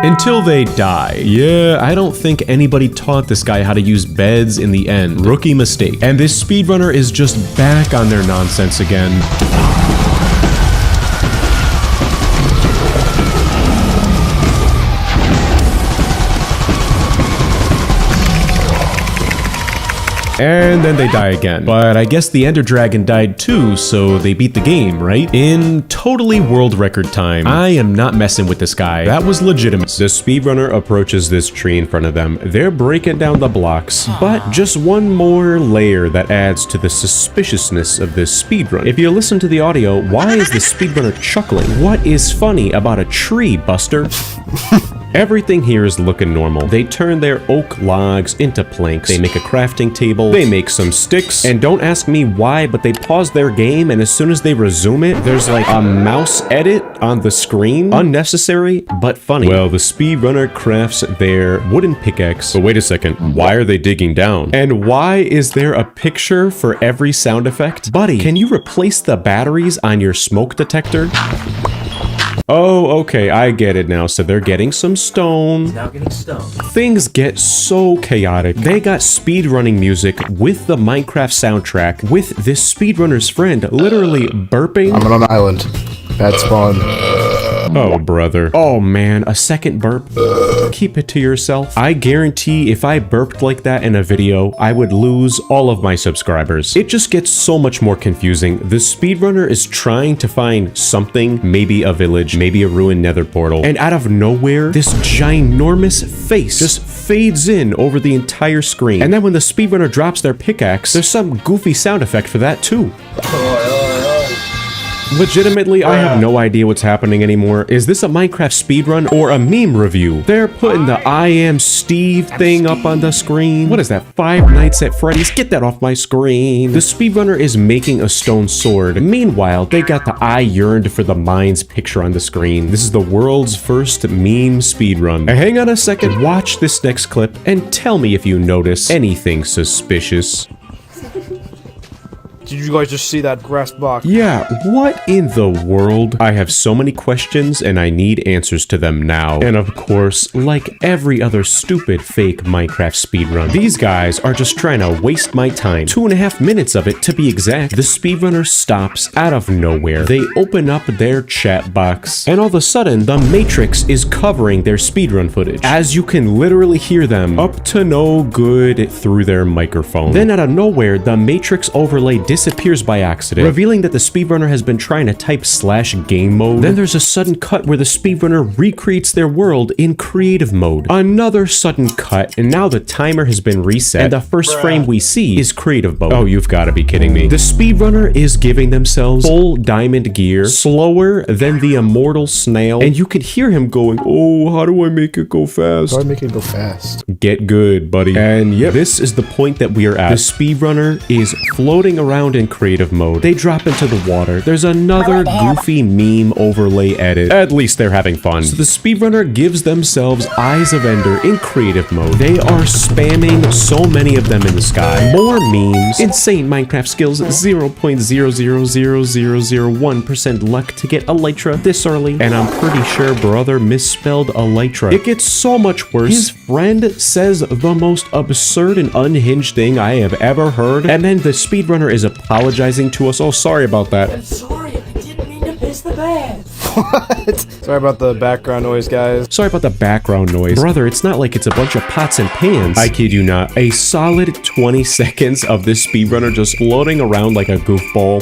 Until they die. Yeah, I don't think anybody taught this guy how to use beds in the end. Rookie mistake. And this speedrunner is just back on their nonsense again. And then they die again. But I guess the Ender Dragon died too, so they beat the game, right? In totally world record time. I am not messing with this guy. That was legitimate. The speedrunner approaches this tree in front of them. They're breaking down the blocks, but just one more layer that adds to the suspiciousness of this speedrun. If you listen to the audio, why is the speedrunner chuckling? What is funny about a tree, Buster? Everything here is looking normal. They turn their oak logs into planks. They make a crafting table. They make some sticks. And don't ask me why, but they pause their game, and as soon as they resume it, there's like a mouse edit on the screen. Unnecessary, but funny. Well, the speedrunner crafts their wooden pickaxe. But wait a second, why are they digging down? And why is there a picture for every sound effect? Buddy, can you replace the batteries on your smoke detector? Oh, okay, I get it now. So they're getting some stone. Now getting stoned. Things get so chaotic. They got speedrunning music with the Minecraft soundtrack, with this speedrunner's friend literally burping. I'm on an island. Bad spawn. Oh, brother. Oh, man, a second burp. Keep it to yourself. I guarantee if I burped like that in a video, I would lose all of my subscribers. It just gets so much more confusing. The speedrunner is trying to find something, maybe a village, maybe a ruined nether portal, and out of nowhere, this ginormous face just fades in over the entire screen. And then when the speedrunner drops their pickaxe, there's some goofy sound effect for that too. Legitimately, I have no idea what's happening anymore. Is this a Minecraft speedrun or a meme review? They're putting the I am Steve thing up on the screen. What is that? Five Nights at Freddy's? Get that off my screen. The speedrunner is making a stone sword. Meanwhile, they got the I yearned for the mines picture on the screen. This is the world's first meme speedrun. Hang on a second, watch this next clip and tell me if you notice anything suspicious. Did you guys just see that grass box? Yeah, what in the world? I have so many questions and I need answers to them now. And of course, like every other stupid fake Minecraft speedrun, these guys are just trying to waste my time. 2.5 minutes of it to be exact. The speedrunner stops out of nowhere. They open up their chat box and all of a sudden the Matrix is covering their speedrun footage. As you can literally hear them up to no good through their microphone. Then out of nowhere, the Matrix overlay disappears by accident, revealing that the speedrunner has been trying to type /game mode. Then there's a sudden cut where the speedrunner recreates their world in creative mode. Another sudden cut, and now the timer has been reset, and the first frame we see is creative mode. Oh, you've got to be kidding me. The speedrunner is giving themselves full diamond gear, slower than the immortal snail, and you can hear him going, oh, how do I make it go fast? How do I make it go fast? Get good, buddy. And yep, this is the point that we are at. The speedrunner is floating around in creative mode. They drop into the water. There's another goofy meme overlay edit. At least they're having fun. So the speedrunner gives themselves Eyes of Ender in creative mode. They are spamming so many of them in the sky. More memes. Insane Minecraft skills. 0.000001% luck to get Elytra this early. And I'm pretty sure brother misspelled Elytra. It gets so much worse. His friend says the most absurd and unhinged thing I have ever heard. And then the speedrunner is apologizing to us. Oh, sorry about that. I'm sorry, I didn't mean to piss the bed. What? Sorry about the background noise, guys. Sorry about the background noise. Brother, it's not like it's a bunch of pots and pans. I kid you not. A solid 20 seconds of this speedrunner just floating around like a goofball.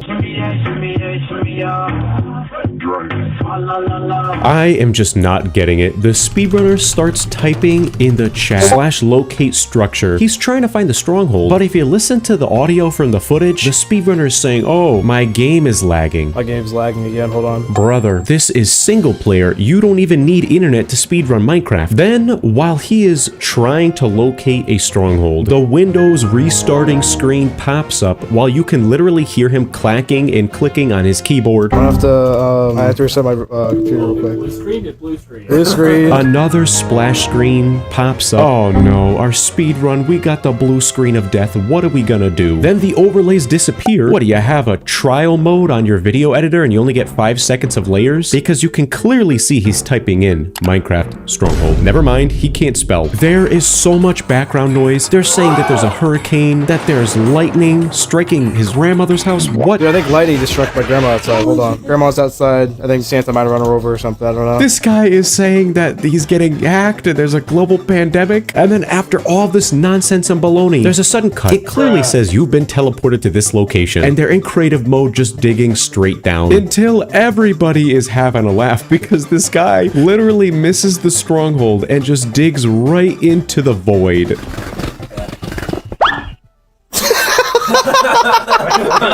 I am just not getting it. The speedrunner starts typing in the chat /locate structure. He's trying to find the stronghold, but if you listen to the audio from the footage, the speedrunner is saying, oh, my game is lagging. My game's lagging again, hold on. Brother, this is single player. You don't even need internet to speedrun Minecraft. Then, while he is trying to locate a stronghold, the Windows restarting screen pops up while you can literally hear him clacking and clicking on his keyboard. I have to reset my computer real quick. Blue screen to blue screen. Blue screen. Another splash screen pops up. Oh no, our speed run, we got the blue screen of death. What are we gonna do? Then the overlays disappear. What, do you have a trial mode on your video editor and you only get 5 seconds of layers? Because you can clearly see he's typing in Minecraft stronghold. Never mind, he can't spell. There is so much background noise. They're saying that there's a hurricane, that there's lightning striking his grandmother's house. What? Dude, I think lightning just struck my grandma outside. Hold on. Grandma's outside. I think Santa might have run her over or something. I don't know. This guy is saying that he's getting hacked and there's a global pandemic. And then after all this nonsense and baloney, there's a sudden cut. It clearly says you've been teleported to this location. And they're in creative mode just digging straight down. Until everybody is having a laugh because this guy literally misses the stronghold and just digs right into the void.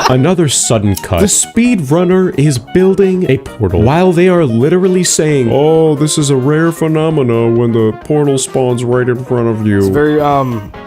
Another sudden cut. The speedrunner is building a portal while they are literally saying, "Oh, this is a rare phenomena when the portal spawns right in front of you." It's a very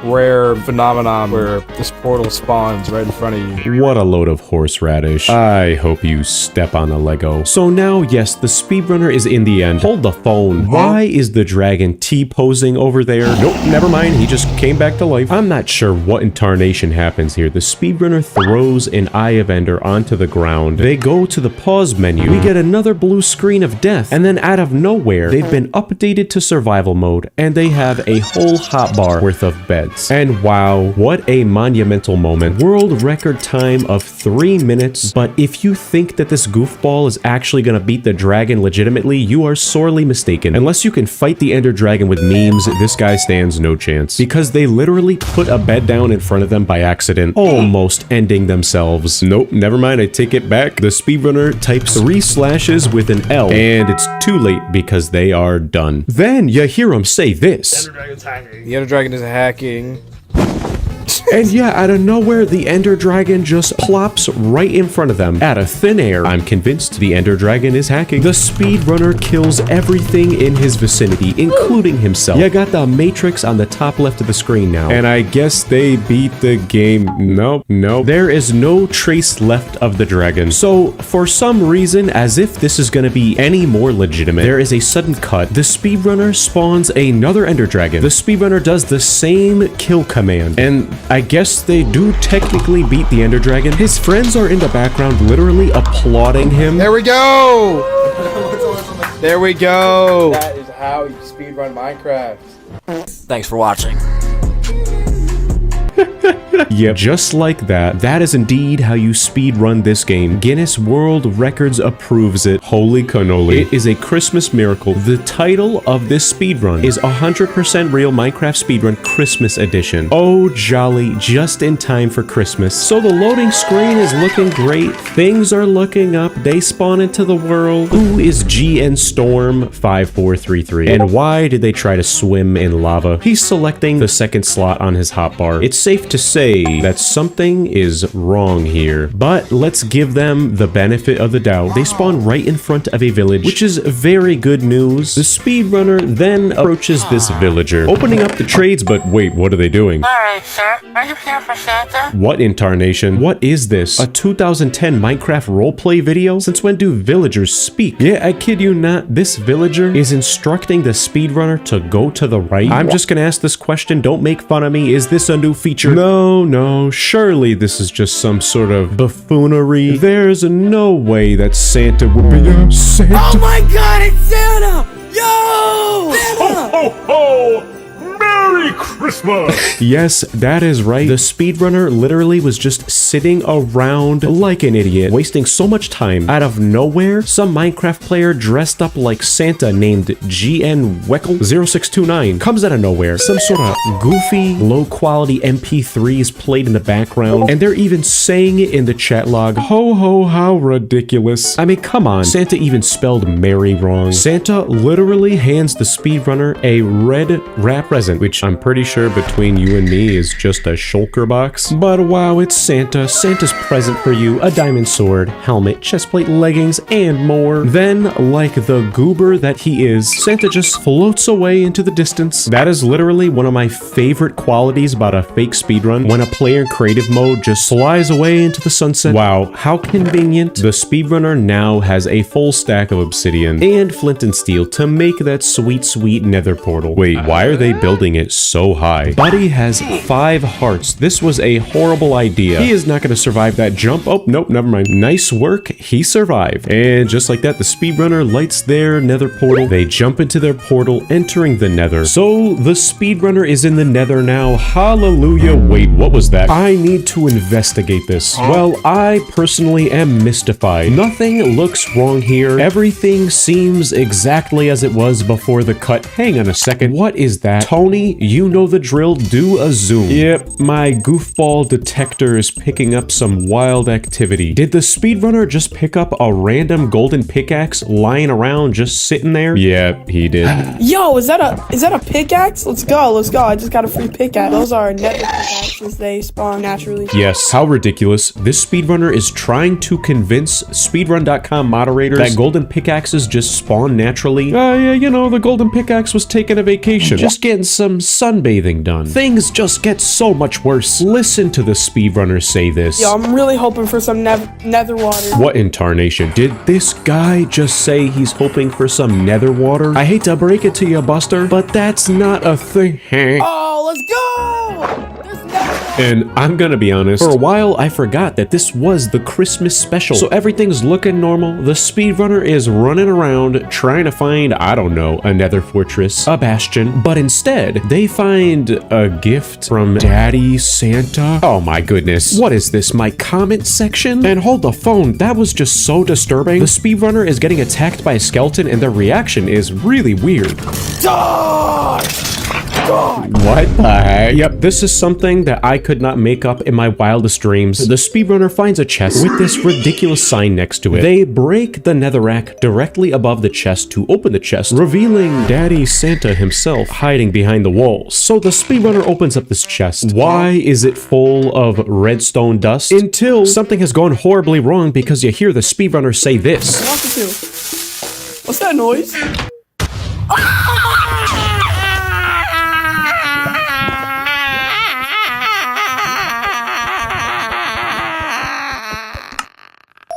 rare phenomenon where this portal spawns right in front of you. What a load of horseradish. I hope you step on a Lego. So now, yes, the speedrunner is in the end. Hold the phone. Why is the dragon T-posing over there? Nope, never mind. He just came back to life. I'm not sure what in tarnation happens here. The speedrunner throws an Eye of Ender onto the ground. They go to the pause menu. We get another blue screen of death. And then out of nowhere, they've been updated to survival mode. And they have a whole hotbar worth of beds. And wow, what a monumental moment. World record time of 3 minutes. But if you think that this goofball is actually gonna beat the dragon legitimately, you are sorely mistaken. Unless you can fight the Ender Dragon with memes, this guy stands no chance. Because they literally put a bed down in front of them by accident, almost ending themselves. Nope, never mind, I take it back. The speedrunner types 3 slashes with an L, and it's too late because they are done. Then you hear him say this. The Ender Dragon is hacking. And yeah, out of nowhere, the Ender Dragon just plops right in front of them out of thin air. I'm convinced the Ender Dragon is hacking. The speedrunner kills everything in his vicinity, including himself. You got the Matrix on the top left of the screen now. And I guess they beat the game. Nope. There is no trace left of the dragon. So, for some reason, as if this is gonna be any more legitimate, there is a sudden cut. The speedrunner spawns another Ender Dragon. The speedrunner does the same kill command. And I guess they do technically beat the Ender Dragon. His friends are in the background literally applauding him. There we go! There we go! That is how you speedrun Minecraft. Thanks for watching. Yep, just like that. That is indeed how you speedrun this game. Guinness World Records approves it. Holy cannoli. It is a Christmas miracle. The title of this speedrun is 100% Real Minecraft Speedrun Christmas Edition. Oh, jolly, just in time for Christmas. So the loading screen is looking great. Things are looking up. They spawn into the world. Who is GN Storm 5433? And why did they try to swim in lava? He's selecting the second slot on his hotbar. It's safe to say that something is wrong here, but let's give them the benefit of the doubt. They spawn right in front of a village, which is very good news. The speedrunner then approaches this villager, opening up the trades, but wait, what are they doing? Alright, sir. Are you here for Santa? What in tarnation? What is this? A 2010 Minecraft roleplay video? Since when do villagers speak? Yeah, I kid you not, this villager is instructing the speedrunner to go to the right. I'm just gonna ask this question, don't make fun of me. Is this a new feature? No, surely this is just some sort of buffoonery. There's no way that Santa would be a Santa. Oh my god, it's Santa! Yo! Santa! Ho, ho, ho! Merry Christmas! Yes, that is right. The speedrunner literally was just sitting around like an idiot, wasting so much time. Out of nowhere, some Minecraft player dressed up like Santa named GN Weckle 0629 comes out of nowhere. Some sort of goofy, low-quality MP3 is played in the background, and they're even saying it in the chat log. Ho ho, how ridiculous. I mean, come on. Santa even spelled Mary wrong. Santa literally hands the speedrunner a red wrap present, which I'm pretty sure between you and me is just a shulker box. But wow, it's Santa. Santa's present for you: a diamond sword, helmet, chestplate, leggings, and more. Then, like the goober that he is, Santa just floats away into the distance. That is literally one of my favorite qualities about a fake speedrun, when a player in creative mode just flies away into the sunset. Wow, how convenient. The speedrunner now has a full stack of obsidian and flint and steel to make that sweet, sweet nether portal. Wait, why are they building it so high? Buddy has 5 hearts. This was a horrible idea. He is not going to survive that jump. Oh, nope, never mind. Nice work. He survived. And just like that, the speedrunner lights their nether portal. They jump into their portal, entering the nether. So the speedrunner is in the nether now. Hallelujah. Wait, what was that? I need to investigate this. Well, I personally am mystified. Nothing looks wrong here. Everything seems exactly as it was before the cut. Hang on a second. What is that? Tony, you know the drill. Do a zoom. Yep, my goofball detector is picking up some wild activity. Did the speedrunner just pick up a random golden pickaxe lying around just sitting there? Yeah, he did. Yo, is that a pickaxe? Let's go. I just got a free pickaxe. Those are nether pickaxe. pickaxes, they spawn naturally. Yes, how ridiculous. This speedrunner is trying to convince speedrun.com moderators that golden pickaxes just spawn naturally. Yeah, you know, the golden pickaxe was taking a vacation. Just getting some sunbathing done. Things just get so much worse. Listen to the speedrunner say this. Yo, I'm really hoping for some nether water. What in tarnation? Did this guy just say he's hoping for some nether water? I hate to break it to you, Buster, but that's not a thing. Oh, let's go! There's nether water. And I'm gonna be honest, for a while I forgot that this was the Christmas special. So everything's looking normal. The speedrunner is running around trying to find, I don't know, a nether fortress, a bastion. But instead, they find a gift from Daddy Santa. Oh my goodness. What is this, my comment section? And hold the phone, that was just so disturbing. The speedrunner is getting attacked by a skeleton and their reaction is really weird. What the heck? Yep, this is something that I could not make up in my wildest dreams. The speedrunner finds a chest with this ridiculous sign next to it. They break the netherrack directly above the chest to open the chest, revealing Daddy Santa himself hiding behind the walls. So the speedrunner opens up this chest. Why is it full of redstone dust? Until something has gone horribly wrong because you hear the speedrunner say this. What's that noise?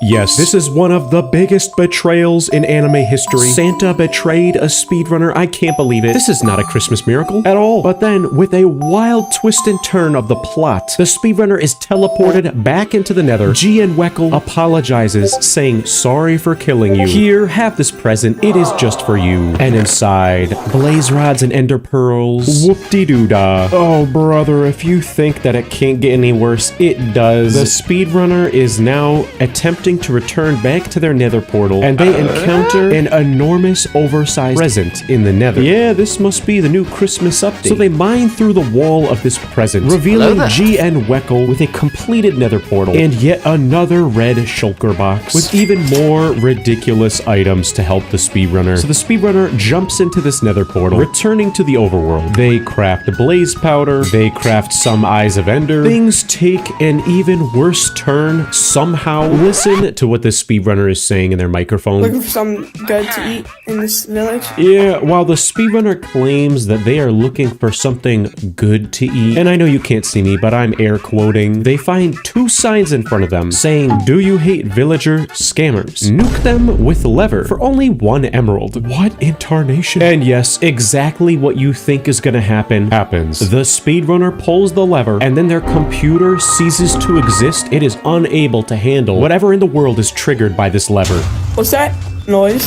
Yes, this is one of the biggest betrayals in anime history. Santa betrayed a speedrunner. I can't believe it. This is not a Christmas miracle at all. But then, with a wild twist and turn of the plot, the speedrunner is teleported back into the nether. G and Weckle apologizes, saying, sorry for killing you. Here, have this present. It is just for you. And inside, blaze rods and ender pearls. Whoop-de-doo-dah. Oh, brother, if you think that it can't get any worse, it does. The speedrunner is now attempting to return back to their nether portal, and they encounter an enormous oversized present in the nether. Yeah, this must be the new Christmas update. So they mine through the wall of this present, revealing G and Weckle with a completed nether portal and yet another red shulker box with even more ridiculous items to help the speedrunner. So the speedrunner jumps into this nether portal, returning to the overworld. They craft blaze powder, they craft some eyes of ender. Things take an even worse turn somehow. Listen to what the speedrunner is saying in their microphone. Looking for some good to eat in this village? Yeah, while the speedrunner claims that they are looking for something good to eat, and I know you can't see me, but I'm air quoting, they find two signs in front of them saying, do you hate villager scammers? Nuke them with lever for only 1 emerald. What in tarnation? And yes, exactly what you think is gonna happen happens. The speedrunner pulls the lever, and then their computer ceases to exist. It is unable to handle whatever in the world is triggered by this lever. What's that noise?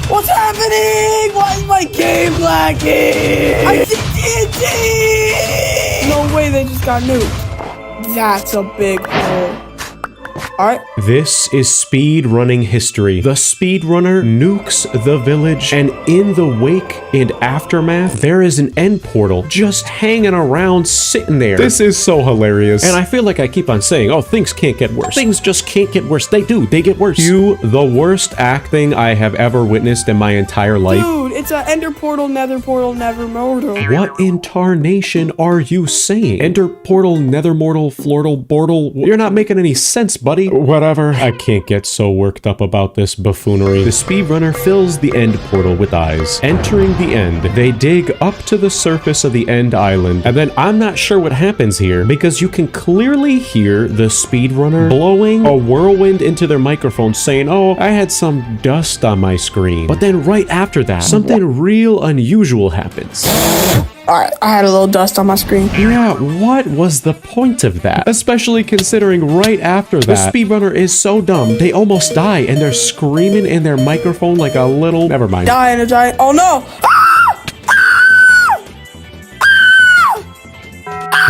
What's happening? Why is my game lagging? I see TNT! No way they just got nuked. That's a big hole. Alright. This is speedrunning history. The speedrunner nukes the village, and in the wake and aftermath, there is an end portal just hanging around, sitting there. This is so hilarious. And I feel like I keep on saying, oh, things can't get worse. Things just can't get worse. They do. They get worse. The worst acting I have ever witnessed in my entire life. Dude, it's a ender portal, nether portal, never mortal. What in tarnation are you saying? Ender portal, nether mortal, flortal, bortal. You're not making any sense, buddy. Whatever. I can't get so worked up about this buffoonery. The speedrunner fills the end portal with eyes. Entering the end, they dig up to the surface of the end island, and then I'm not sure what happens here because you can clearly hear the speedrunner blowing a whirlwind into their microphone saying, oh, I had some dust on my screen. But then right after that, something real unusual happens. Alright, I had a little dust on my screen. Yeah, what was the point of that? Especially considering right after that, the speedrunner is so dumb, they almost die and they're screaming in their microphone like a little... Never mind. Dying a giant... Oh no!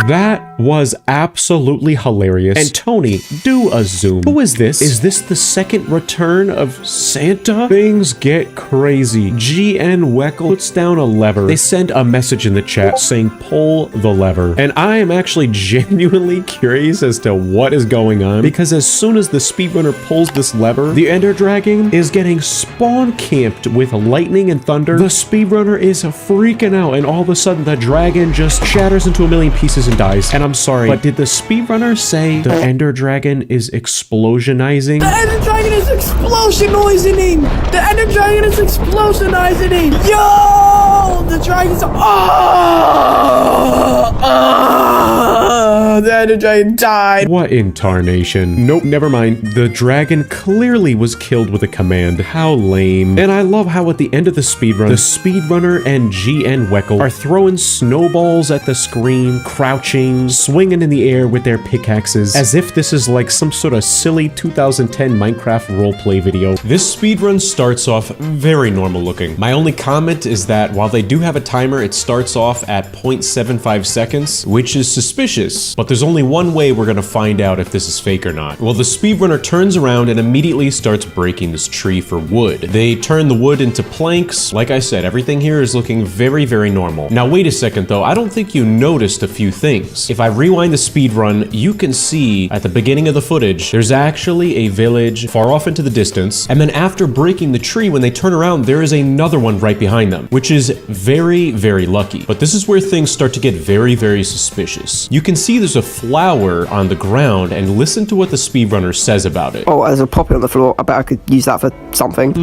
That was absolutely hilarious. And Tony, do a zoom. Who is this? Is this the second return of Santa? Things get crazy. GN Weckle puts down a lever. They send a message in the chat saying pull the lever. And I am actually genuinely curious as to what is going on, because as soon as the speedrunner pulls this lever, the Ender Dragon is getting spawn camped with lightning and thunder. The speedrunner is freaking out, and all of a sudden the dragon just shatters into a million pieces and dies. And I'm sorry, but did the speedrunner say the Ender Dragon is explosionizing? The Ender Dragon is explosionizing! The Ender Dragon is explosionizing! Yo! The dragon's... the Ender Dragon died. What in tarnation? Nope, never mind. The dragon clearly was killed with a command. How lame. And I love how at the end of the speedrun, the speedrunner and GN Weckle are throwing snowballs at the screen, crouching, swinging in the air with their pickaxes, as if this is like some sort of silly 2010 Minecraft roleplay video. This speedrun starts off very normal looking. My only comment is that while they do have a timer, it starts off at 0.75 seconds, which is suspicious, but there's only one way we're gonna find out if this is fake or not. Well, the speedrunner turns around and immediately starts breaking this tree for wood. They turn the wood into planks. Like I said, everything here is looking very, very normal. Now, wait a second though, I don't think you noticed a few things. If I rewind the speedrun, you can see at the beginning of the footage, there's actually a village far off into the distance, and then after breaking the tree, when they turn around, there is another one right behind them, which is very, very lucky. But this is where things start to get very, very suspicious. You can see there's a flower on the ground, and listen to what the speedrunner says about it. Oh, there's a poppy on the floor. I bet I could use that for something.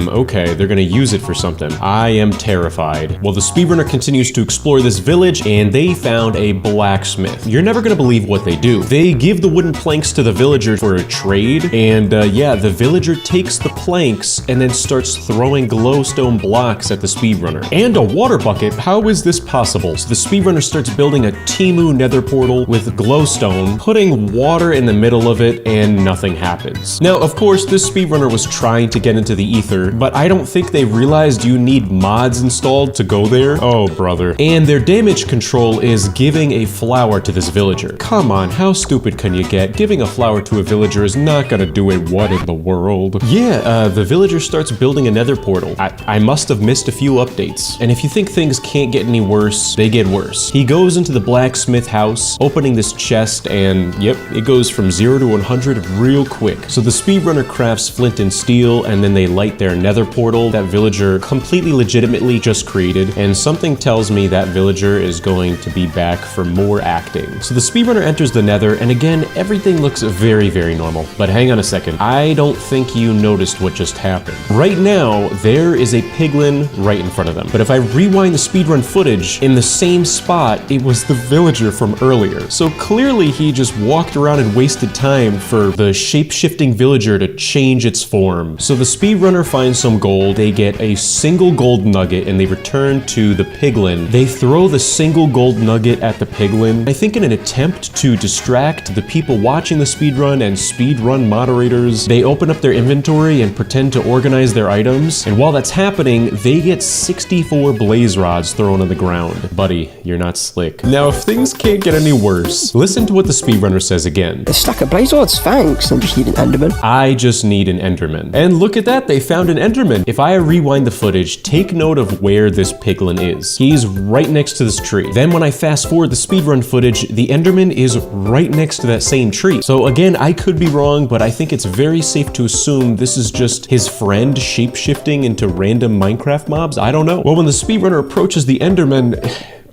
Okay, they're gonna use it for something. I am terrified. Well, the speedrunner continues to explore this village, and they found a blacksmith. You're never gonna believe what they do. They give the wooden planks to the villager for a trade, and yeah, the villager takes the planks and then starts throwing glowstone blocks at the speedrunner. And a water bucket? How is this possible? So the speedrunner starts building a Temu nether portal with glowstone, putting water in the middle of it, and nothing happens. Now, of course, this speedrunner was trying to get into the ether, but I don't think they realized you need mods installed to go there. Oh, brother. And their damage control is giving a flower to this villager. Come on, how stupid can you get? Giving a flower to a villager is not gonna do it. What in the world? Yeah, the villager starts building a nether portal. I must have missed a few updates. And if you think things can't get any worse, they get worse. He goes into the blacksmith house, opening this chest, and yep, it goes from 0 to 100 real quick. So the speedrunner crafts flint and steel, and then they light their nether portal that villager completely legitimately just created, and something tells me that villager is going to be back for more acting. So the speedrunner enters the nether, and again, everything looks very, very normal. But hang on a second, I don't think you noticed what just happened. Right now, there is a piglin right in front of them. But if I rewind the speedrun footage, in the same spot, it was the villager from earlier. So clearly he just walked around and wasted time for the shape-shifting villager to change its form. So the speedrunner finds some gold, they get a single gold nugget, and they return to the piglin. They throw the single gold nugget at the piglin, I think in an attempt to distract the people watching the speedrun and speedrun moderators. They open up their inventory and pretend to organize their items, and while that's happening, they get 64 blaze rods thrown on the ground. Buddy, you're not slick. Now, if things can't get any worse, listen to what the speedrunner says again. A stack of blaze rods, thanks. I just need an enderman. I just need an enderman. And look at that, they found an enderman. If I rewind the footage, take note of where this piglin is. He's right next to this tree. Then when I fast forward the speedrun footage, the enderman is right next to that same tree. So again, I could be wrong, but I think it's very safe to assume this is just his friend shape-shifting into random Minecraft mobs. I don't know. Well, when the speedrunner approaches the enderman,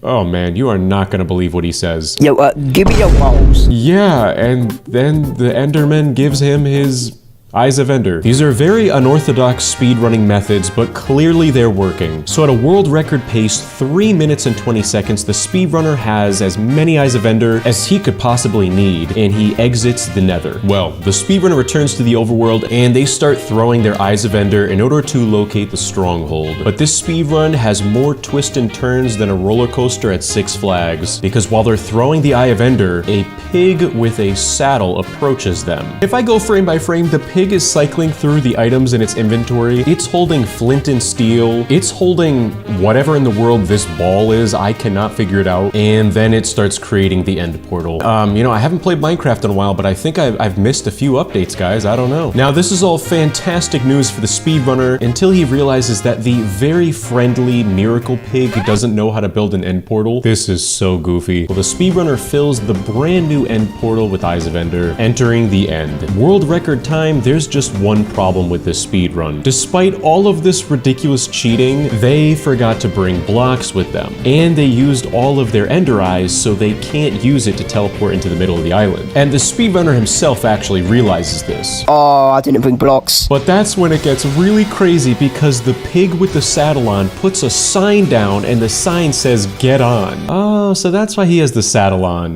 oh man, you are not gonna believe what he says. Yo, give me your balls. Yeah, and then the enderman gives him his Eyes of Ender. These are very unorthodox speedrunning methods, but clearly they're working. So at a world record pace, 3 minutes and 20 seconds, the speedrunner has as many Eyes of Ender as he could possibly need, and he exits the nether. Well, the speedrunner returns to the overworld, and they start throwing their Eyes of Ender in order to locate the stronghold. But this speedrun has more twists and turns than a roller coaster at Six Flags, because while they're throwing the Eye of Ender, a pig with a saddle approaches them. If I go frame by frame, the pig is cycling through the items in its inventory. It's holding flint and steel. It's holding whatever in the world this ball is. I cannot figure it out. And then it starts creating the end portal. You know, I haven't played Minecraft in a while, but I think I've missed a few updates, guys. I don't know. Now, this is all fantastic news for the speedrunner until he realizes that the very friendly miracle pig doesn't know how to build an end portal. This is so goofy. Well, the speedrunner fills the brand new end portal with Eyes of Ender, entering the end. World record time, there there's just one problem with this speed run. Despite all of this ridiculous cheating, they forgot to bring blocks with them, and they used all of their ender eyes so they can't use it to teleport into the middle of the island. And the speedrunner himself actually realizes this. Oh, I didn't bring blocks. But that's when it gets really crazy because the pig with the saddle on puts a sign down and the sign says get on. Oh, so that's why he has the saddle on.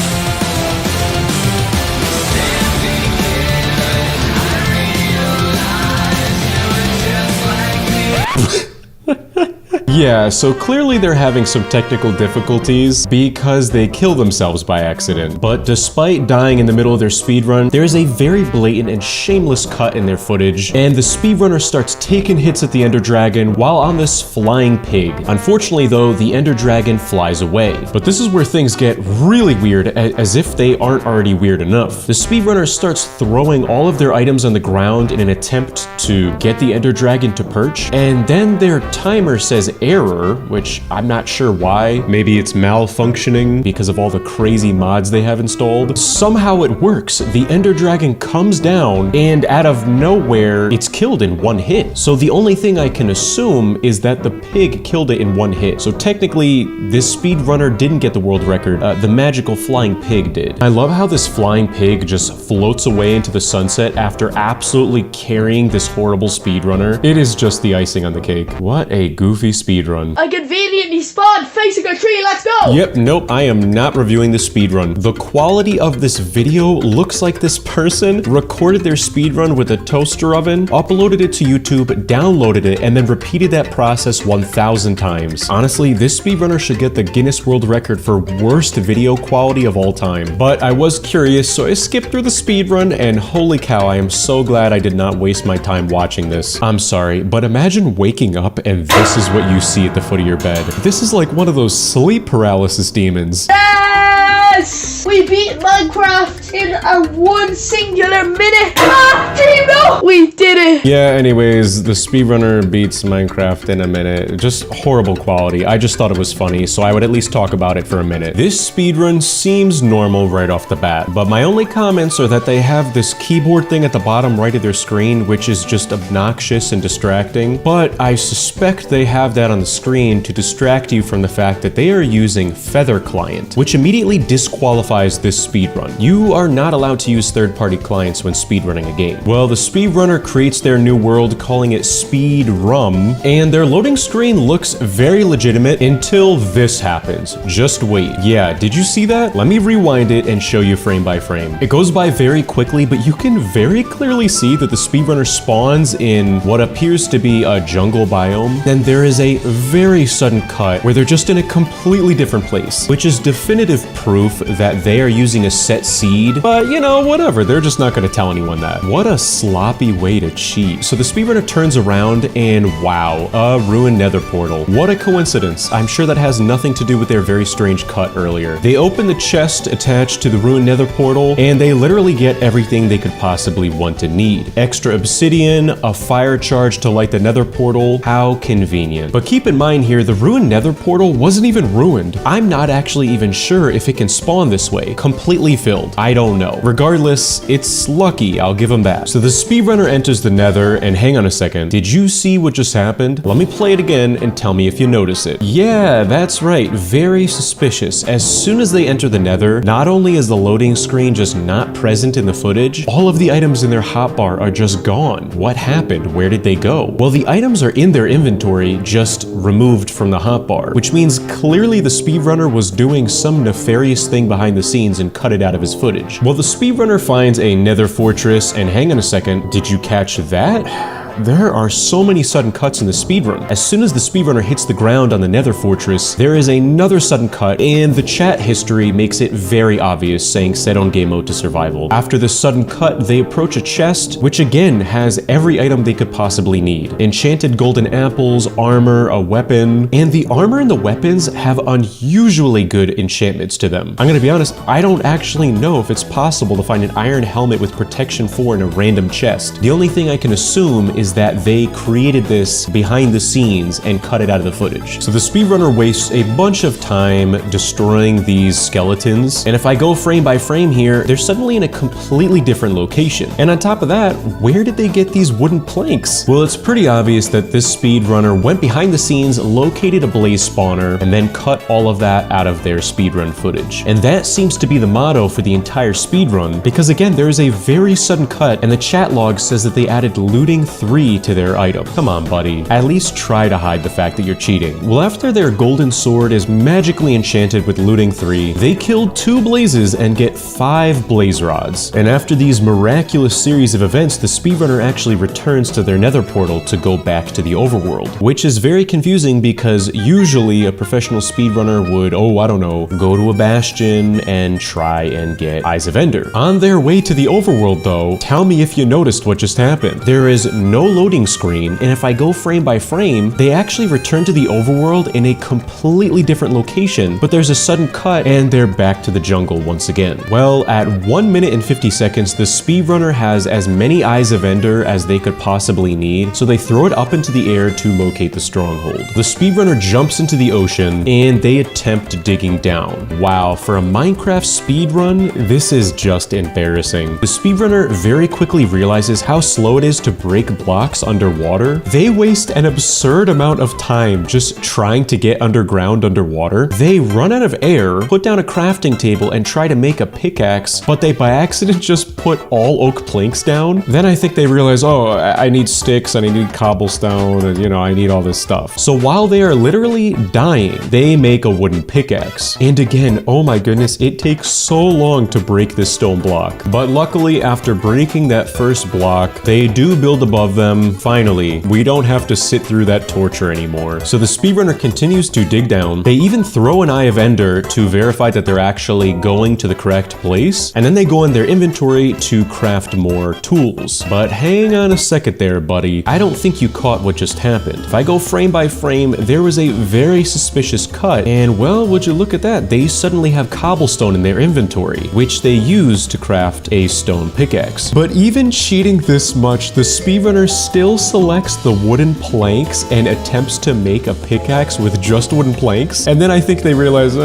Yeah, so clearly they're having some technical difficulties because they kill themselves by accident. But despite dying in the middle of their speedrun, there's a very blatant and shameless cut in their footage, and the speedrunner starts taking hits at the Ender Dragon while on this flying pig. Unfortunately though, the Ender Dragon flies away. But this is where things get really weird, as if they aren't already weird enough. The speedrunner starts throwing all of their items on the ground in an attempt to get the Ender Dragon to perch, and then their timer says error, which I'm not sure why. Maybe it's malfunctioning because of all the crazy mods they have installed. Somehow it works. The Ender Dragon comes down and out of nowhere, it's killed in one hit. So the only thing I can assume is that the pig killed it in one hit. So technically, this speedrunner didn't get the world record. The magical flying pig did. I love how this flying pig just floats away into the sunset after absolutely carrying this horrible speedrunner. It is just the icing on the cake. What a goofy speedrun. I conveniently spawned facing a tree, let's go! Yep, nope, I am not reviewing the speedrun. The quality of this video looks like this person recorded their speedrun with a toaster oven, uploaded it to YouTube, downloaded it, and then repeated that process 1,000 times. Honestly, this speedrunner should get the Guinness World Record for worst video quality of all time. But I was curious, so I skipped through the speedrun, and holy cow, I am so glad I did not waste my time watching this. I'm sorry, but imagine waking up and this is what you see at the foot of your bed. This is like one of those sleep paralysis demons. Yes! We beat Minecraft in a one singular minute! Ah! Team, no! We did it! Yeah, anyways, the speedrunner beats Minecraft in a minute. Just horrible quality. I just thought it was funny, so I would at least talk about it for a minute. This speedrun seems normal right off the bat, but my only comments are that they have this keyboard thing at the bottom right of their screen, which is just obnoxious and distracting. But I suspect they have that on the screen to distract you from the fact that they are using Feather Client, which immediately disqualifies this speedrun. You are not allowed to use third-party clients when speedrunning a game. Well, the speedrunner creates their new world, calling it Speedrum, and their loading screen looks very legitimate until this happens. Just wait. Yeah, did you see that? Let me rewind it and show you frame by frame. It goes by very quickly, but you can very clearly see that the speedrunner spawns in what appears to be a jungle biome. Then there is a very sudden cut where they're just in a completely different place, which is definitive proof that they are using a set seed. But you know, whatever, they're just not going to tell anyone that. What a sloppy way to cheat. So the speedrunner turns around and wow, a ruined nether portal. What a coincidence. I'm sure that has nothing to do with their very strange cut earlier. They open the chest attached to the ruined nether portal and they literally get everything they could possibly want to need. Extra obsidian, a fire charge to light the nether portal. How convenient. But keep in mind here, the ruined nether portal wasn't even ruined. I'm not actually even sure if it can spawn this way. Completely filled. I don't know. Regardless, it's lucky, I'll give them that. So the speedrunner enters the nether, and hang on a second. Did you see what just happened? Let me play it again and tell me if you notice it. Yeah, that's right. Very suspicious. As soon as they enter the nether, not only is the loading screen just not present in the footage, all of the items in their hotbar are just gone. What happened? Where did they go? Well, the items are in their inventory, just removed from the hotbar, which means clearly the speedrunner was doing some nefarious thing behind the scenes and cut it out of his footage. Well, the speedrunner finds a nether fortress, and hang on a second, did you catch that? There are so many sudden cuts in the speedrun. As soon as the speedrunner hits the ground on the nether fortress, there is another sudden cut, and the chat history makes it very obvious, saying set on game mode to survival. After this sudden cut, they approach a chest, which again has every item they could possibly need. Enchanted golden apples, armor, a weapon, and the armor and the weapons have unusually good enchantments to them. I'm gonna be honest, I don't actually know if it's possible to find an iron helmet with protection 4 in a random chest. The only thing I can assume is is that they created this behind the scenes and cut it out of the footage. So the speedrunner wastes a bunch of time destroying these skeletons, and if I go frame by frame here, they're suddenly in a completely different location. And on top of that, where did they get these wooden planks? Well, it's pretty obvious that this speedrunner went behind the scenes, located a blaze spawner, and then cut all of that out of their speedrun footage. And that seems to be the motto for the entire speedrun, because again, there is a very sudden cut, and the chat log says that they added looting 3 to their item. Come on, buddy. At least try to hide the fact that you're cheating. Well, after their golden sword is magically enchanted with looting 3, they killed 2 blazes and get 5 blaze rods. And after these miraculous series of events, the speedrunner actually returns to their nether portal to go back to the overworld, which is very confusing because usually a professional speedrunner would, oh, I don't know, go to a bastion and try and get Eyes of Ender. On their way to the overworld though, tell me if you noticed what just happened. There is no loading screen, and if I go frame by frame, they actually return to the overworld in a completely different location, but there's a sudden cut and they're back to the jungle once again. Well, at 1 minute and 50 seconds, the speedrunner has as many Eyes of Ender as they could possibly need, so they throw it up into the air to locate the stronghold. The speedrunner jumps into the ocean and they attempt digging down. Wow, for a Minecraft speedrun, this is just embarrassing. The speedrunner very quickly realizes how slow it is to break blocks underwater. They waste an absurd amount of time just trying to get underground underwater. They run out of air, put down a crafting table, and try to make a pickaxe, but they by accident just put all oak planks down. Then I think they realize, oh, I need sticks and I need cobblestone and, you know, I need all this stuff. So while they are literally dying, they make a wooden pickaxe. And again, oh my goodness, it takes so long to break this stone block. But luckily, after breaking that first block, they do build above them. Finally, we don't have to sit through that torture anymore. So the speedrunner continues to dig down. They even throw an Eye of Ender to verify that they're actually going to the correct place. And then they go in their inventory to craft more tools. But hang on a second there, buddy. I don't think you caught what just happened. If I go frame by frame, there was a very suspicious cut. And well, would you look at that? They suddenly have cobblestone in their inventory, which they use to craft a stone pickaxe. But even cheating this much, the speedrunner still selects the wooden planks and attempts to make a pickaxe with just wooden planks. And then I think they realize,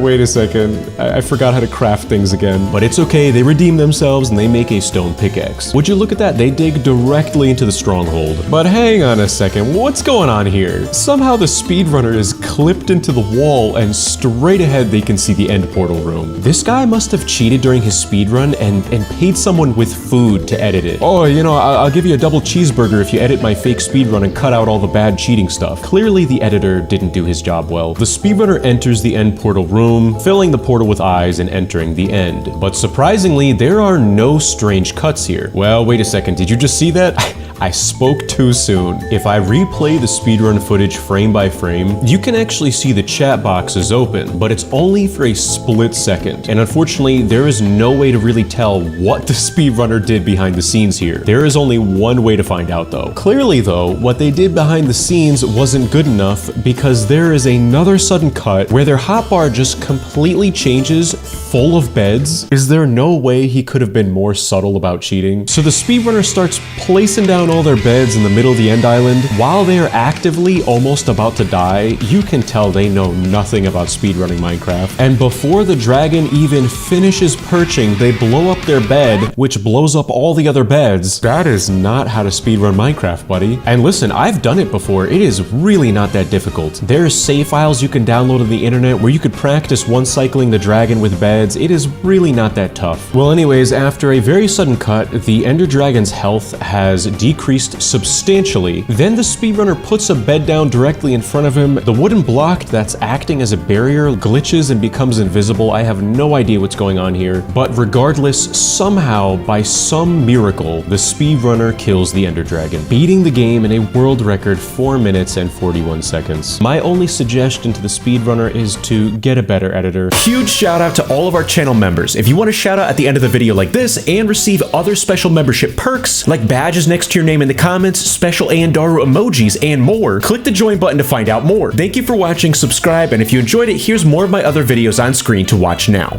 wait a second, I forgot how to craft things again. But it's okay, they redeem themselves and they make a stone pickaxe. Would you look at that? They dig directly into the stronghold. But hang on a second, what's going on here? Somehow the speedrunner is clipped into the wall and straight ahead they can see the end portal room. This guy must have cheated during his speedrun and paid someone with food to edit it. Oh, you know, I'll give you a double cheeseburger if you edit my fake speedrun and cut out all the bad cheating stuff. Clearly the editor didn't do his job well. The speedrunner enters the end portal room, filling the portal with eyes and entering the end. But surprisingly, there are no strange cuts here. Well, wait a second, did you just see that? I spoke too soon. If I replay the speedrun footage frame by frame, you can actually see the chat box is open, but it's only for a split second. And unfortunately, there is no way to really tell what the speedrunner did behind the scenes here. There is only one way to find out though. Clearly though, what they did behind the scenes wasn't good enough because there is another sudden cut where their hotbar just completely changes full of beds. Is there no way he could have been more subtle about cheating? So the speedrunner starts placing down all their beds in the middle of the end island. While they are actively almost about to die, you can tell they know nothing about speedrunning Minecraft. And before the dragon even finishes perching, they blow up their bed, which blows up all the other beds. That is not how to speedrun Minecraft, buddy. And listen, I've done it before. It is really not that difficult. There's save files you can download on the internet where you could practice one-cycling the dragon with beds. It is really not that tough. Well, anyways, after a very sudden cut, the Ender Dragon's health has decreased substantially. Then the speedrunner puts a bed down directly in front of him. The wooden block that's acting as a barrier glitches and becomes invisible. I have no idea what's going on here. But regardless, somehow, by some miracle, the speedrunner kills the Ender Dragon, beating the game in a world record 4 minutes and 41 seconds. My only suggestion to the speedrunner is to get a better editor. Huge shout out to all of our channel members. If you want a shout out at the end of the video like this and receive other special membership perks like badges next to your name in the comments, special Ayundaru emojis, and more, click the join button to find out more. Thank you for watching, subscribe, and if you enjoyed it, here's more of my other videos on screen to watch now.